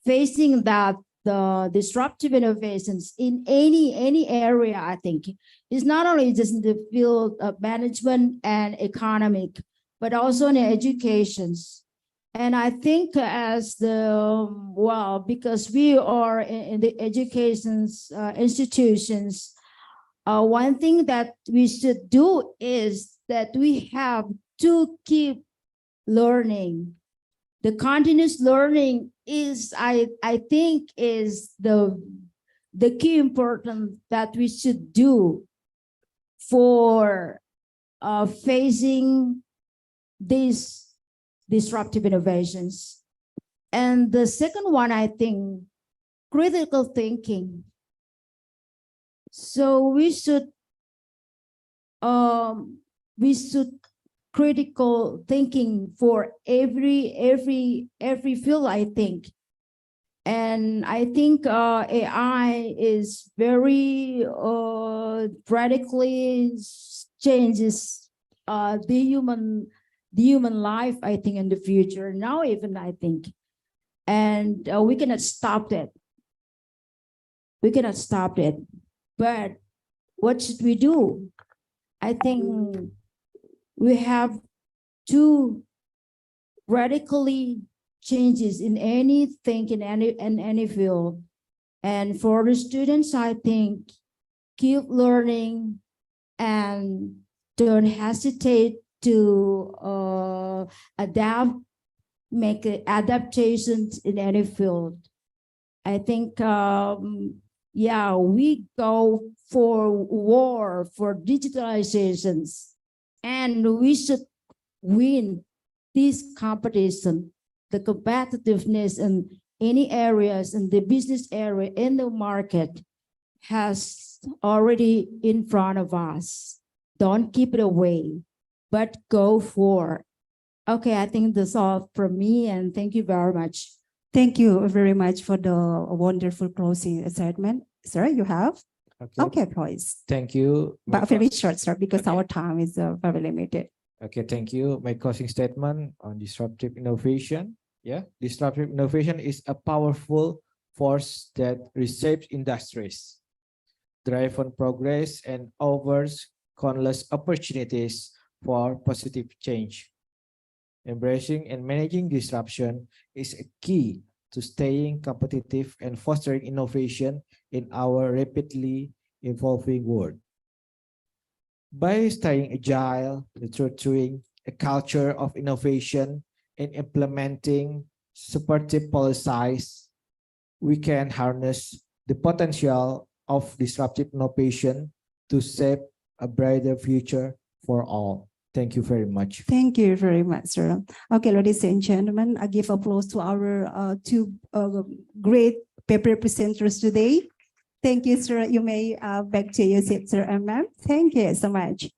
facing that the disruptive innovations in any area? I think it's not only just in the field of management and economic, but also in educations. And I think as because we are in the education's institutions, one thing that we should do is that we have to keep learning. The continuous learning is, I think, is the key important that we should do for facing these disruptive innovations. And the second one, I think, critical thinking. So we should critical thinking for every field, I think. And I think AI is very radically changes the human life, I think, in the future, now even, I think. And we cannot stop it. We cannot stop it. But what should we do? I think we have to radically changes in anything, in any field. And for the students, I think, keep learning and don't hesitate to make adaptations in any field. I think, yeah, we go for war, for digitalizations, and we should win this competition, the competitiveness in any areas, in the business area, in the market, has already in front of us. Don't keep it away, but go for. Okay, I think that's all from me, and thank you very much. Thank you very much for the wonderful closing statement. Sir, you have? Okay, please. Thank you. But very short, sir, because our time is very limited. Okay, thank you. My closing statement on disruptive innovation. Yeah, disruptive innovation is a powerful force that reshapes industries, drives on progress, and offers countless opportunities for positive change. Embracing and managing disruption is a key to staying competitive and fostering innovation in our rapidly evolving world. By staying agile, nurturing a culture of innovation, and implementing supportive policies, we can harness the potential of disruptive innovation to shape a brighter future for all. Thank you very much. Thank you very much, sir. Okay, ladies and gentlemen, I give applause to our two great paper presenters today. Thank you, sir. You may back to your seat, sir and ma'am. Thank you so much.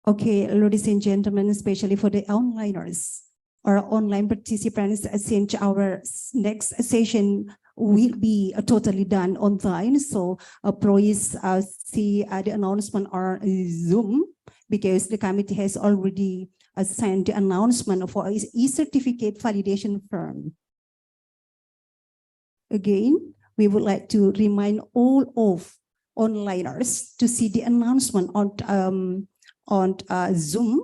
Okay, ladies and gentlemen, especially for the onliners or online participants, since our next session will be totally done online. So please see the announcement on Zoom, because the committee has already sent the announcement for e-certificate validation firm. Again, we would like to remind all of onliners to see the announcement on Zoom.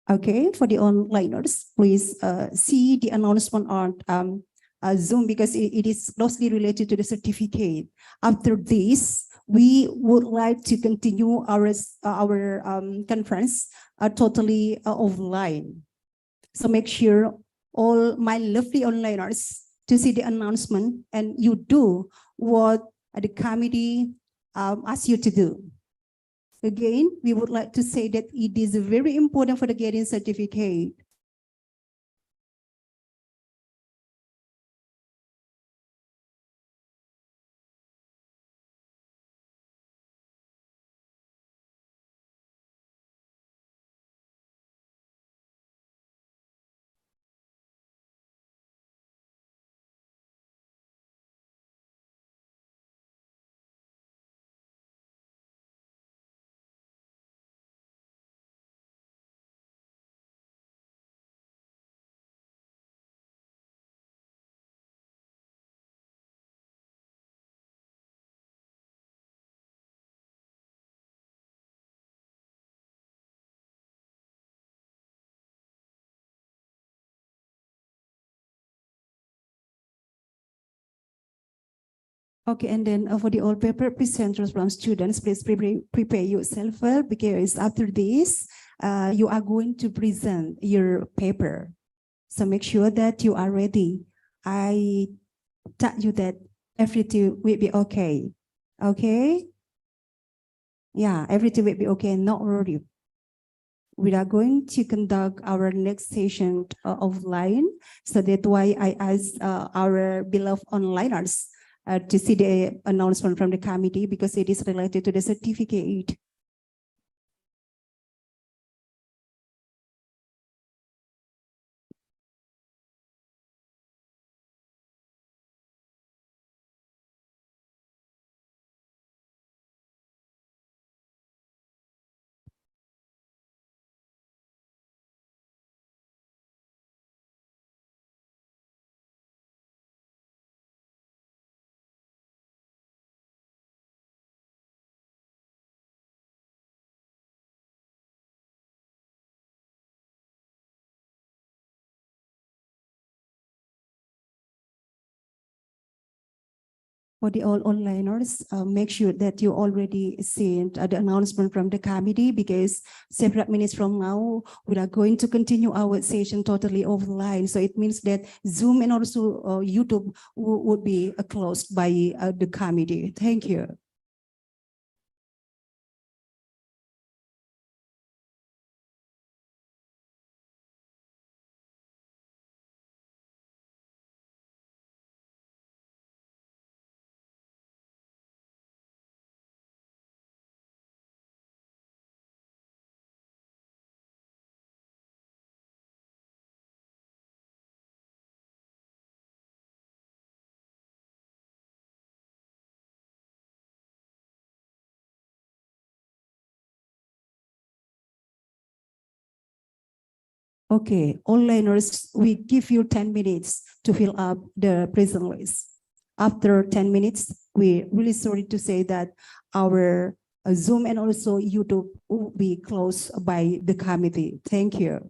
Okay, for the onliners, please see the announcement on Zoom, because it is closely related to the certificate. After this, we would like to continue our conference totally offline. So make sure all my lovely onliners to see the announcement and you do what the committee asks you to do. Again, we would like to say that it is very important for the getting certificate. Okay, and then for the all paper presenters from students, please prepare yourself well, because after this, you are going to present your paper. So make sure that you are ready. I tell you that everything will be okay. Okay? Yeah, everything will be okay, not worry. We are going to conduct our next session offline. So that's why I asked our beloved onliners to see the announcement from the committee, because it is related to the certificate. For the all onliners, make sure that you already sent the announcement from the committee, because several minutes from now, we are going to continue our session totally offline. So it means that Zoom and also YouTube would be closed by the committee. Thank you. Okay, all learners, we give you 10 minutes to fill up the present list. After 10 minutes, we're really sorry to say that our Zoom and also YouTube will be closed by the committee. Thank you.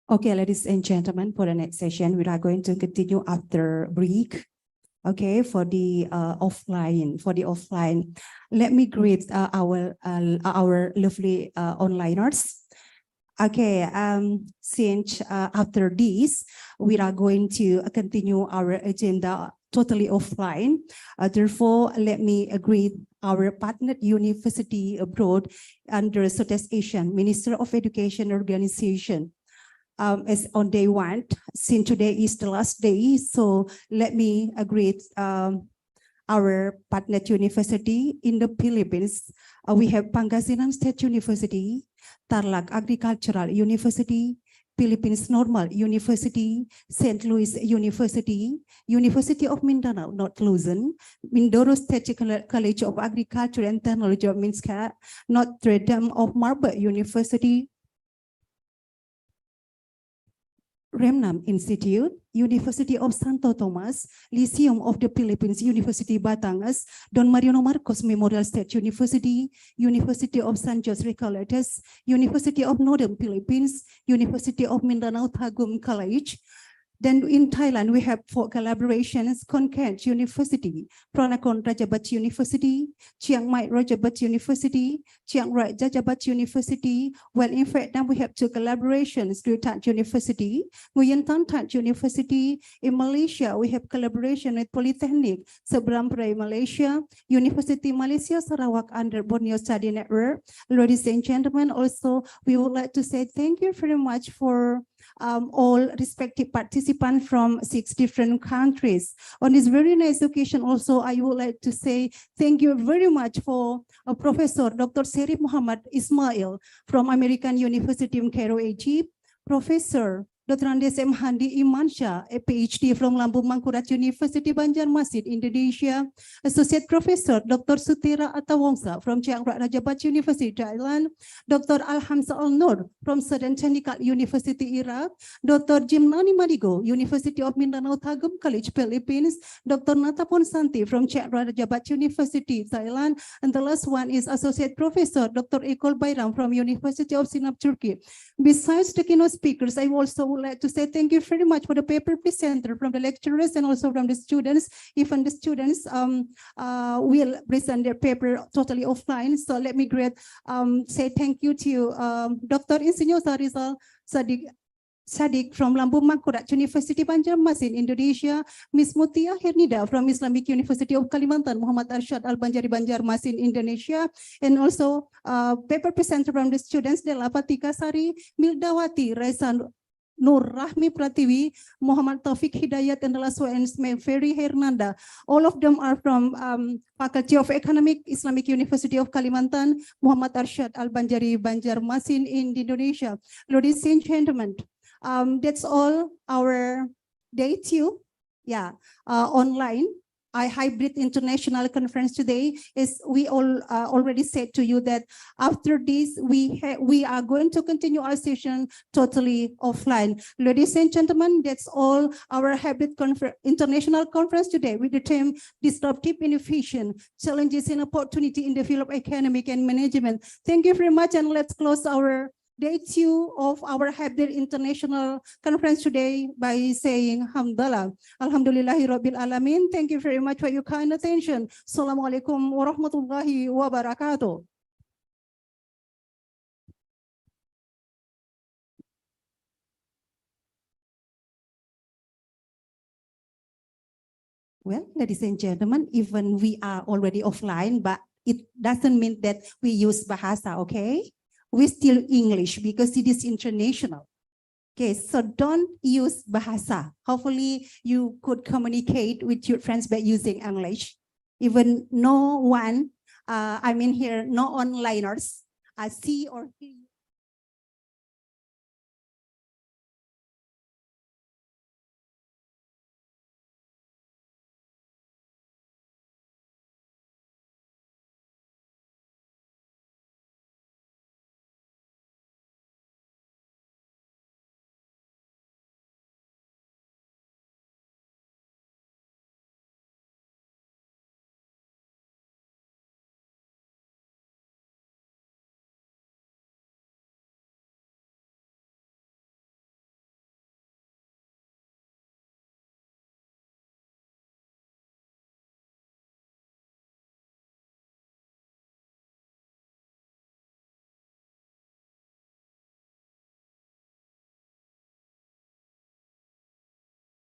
Okay, ladies and gentlemen, for the next session, we are going to continue after break. Okay, for the offline, let me greet our lovely onliners. Okay, since after this, we are going to continue our agenda totally offline. Therefore, let me greet our partner university abroad under Southeast Asian Minister of Education Organization. As on day one, since today is the last day, so let me greet our partner university in the Philippines. We have Pangasinan State University, Tarlac Agricultural University, Philippines Normal University, St. Louis University, University of Mindanao, North Luzon, Mindoro State College of Agriculture and Technology of UNISKA, Notre Dame of Marburg University, Remnam Institute, University of Santo Tomas, Lyceum of the Philippines, University Batangas, Don Mariano Marcos Memorial State University, University of San Jose Recoletos, University of Northern Philippines, University of Mindanao Tagum College. Then in Thailand, we have for collaborations, Konkan University, Pranakon Rajabat University, Chiang Mai Rajabat University, Chiang Rai Rajabat University. Well, in fact, now we have two collaborations, Dutat University, Nguyen Tan Tat University. In Malaysia, we have collaboration with Polytechnic, Seberang Perai, Malaysia, University Malaysia Sarawak under Borneo Study Network. Ladies and gentlemen, also, we would like to say thank you very much for all respective participants from 6 different countries. On this very nice occasion also, I would like to say thank you very much for Professor Dr. Serif Muhammad Ismail from American University in Cairo, Egypt, Professor Dr. Andes M. Handi Imansyah, a PhD from Lambung Mangkurat University, Banjarmasin, Indonesia, Associate Professor Dr. Sutira Atawongsa from Chiang Rai Rajabat University, Thailand, Dr. Alhamza Al-Nur from Southern Technical University, Iraq, Dr. Jimnani Madigo, University of Mindanao Tagum College, Philippines, Dr. Natapon Santi from Chiang Rai Rajabat University, Thailand, and the last one is Associate Professor Dr. Ekol Bayram from University of Sinop, Turkey. Besides the keynote speakers, I also would like to say thank you very much for the paper presenter from the lecturers and also from the students. Even the students will present their paper totally offline. So let me say thank you to Dr. Insinyur Sarizal Sadiq from Lambung Mangkurat University Banjarmasin, Indonesia, Ms. Mutia Hernida from Islamic University of Kalimantan, Muhammad Arsyad Al-Banjari Banjarmasin, Indonesia, and also paper presenter from the students, Dela Patika Sari, Mildawati, Raisan Nur Rahmi Pratiwi, Muhammad Taufik Hidayat, and the last one is Ferry Hernanda. All of them are from Faculty of Economic, Islamic University of Kalimantan, Muhammad Arsyad Al-Banjari Banjarmasin in Indonesia. Ladies and gentlemen, that's all our day 2. Yeah, online. Hybrid international conference today is we all already said to you that after this we are going to continue our session totally offline. Ladies and gentlemen, that's all our hybrid international conference today with the theme Disruptive Innovation, Challenges and Opportunity in the Field of Economic and Management. Thank you very much, and let's close our day 2 of our hybrid international conference today by saying Hamdallah. Alhamdulillahi Rabbil Alamin. Thank you very much for your kind attention. Assalamualaikum warahmatullahi wabarakatuh. Well, ladies and gentlemen, even we are already offline, but it doesn't mean that we use Bahasa, okay? We still English because it is international. Okay, so don't use Bahasa. Hopefully you could communicate with your friends by using English. Even no one, no onliners see or hear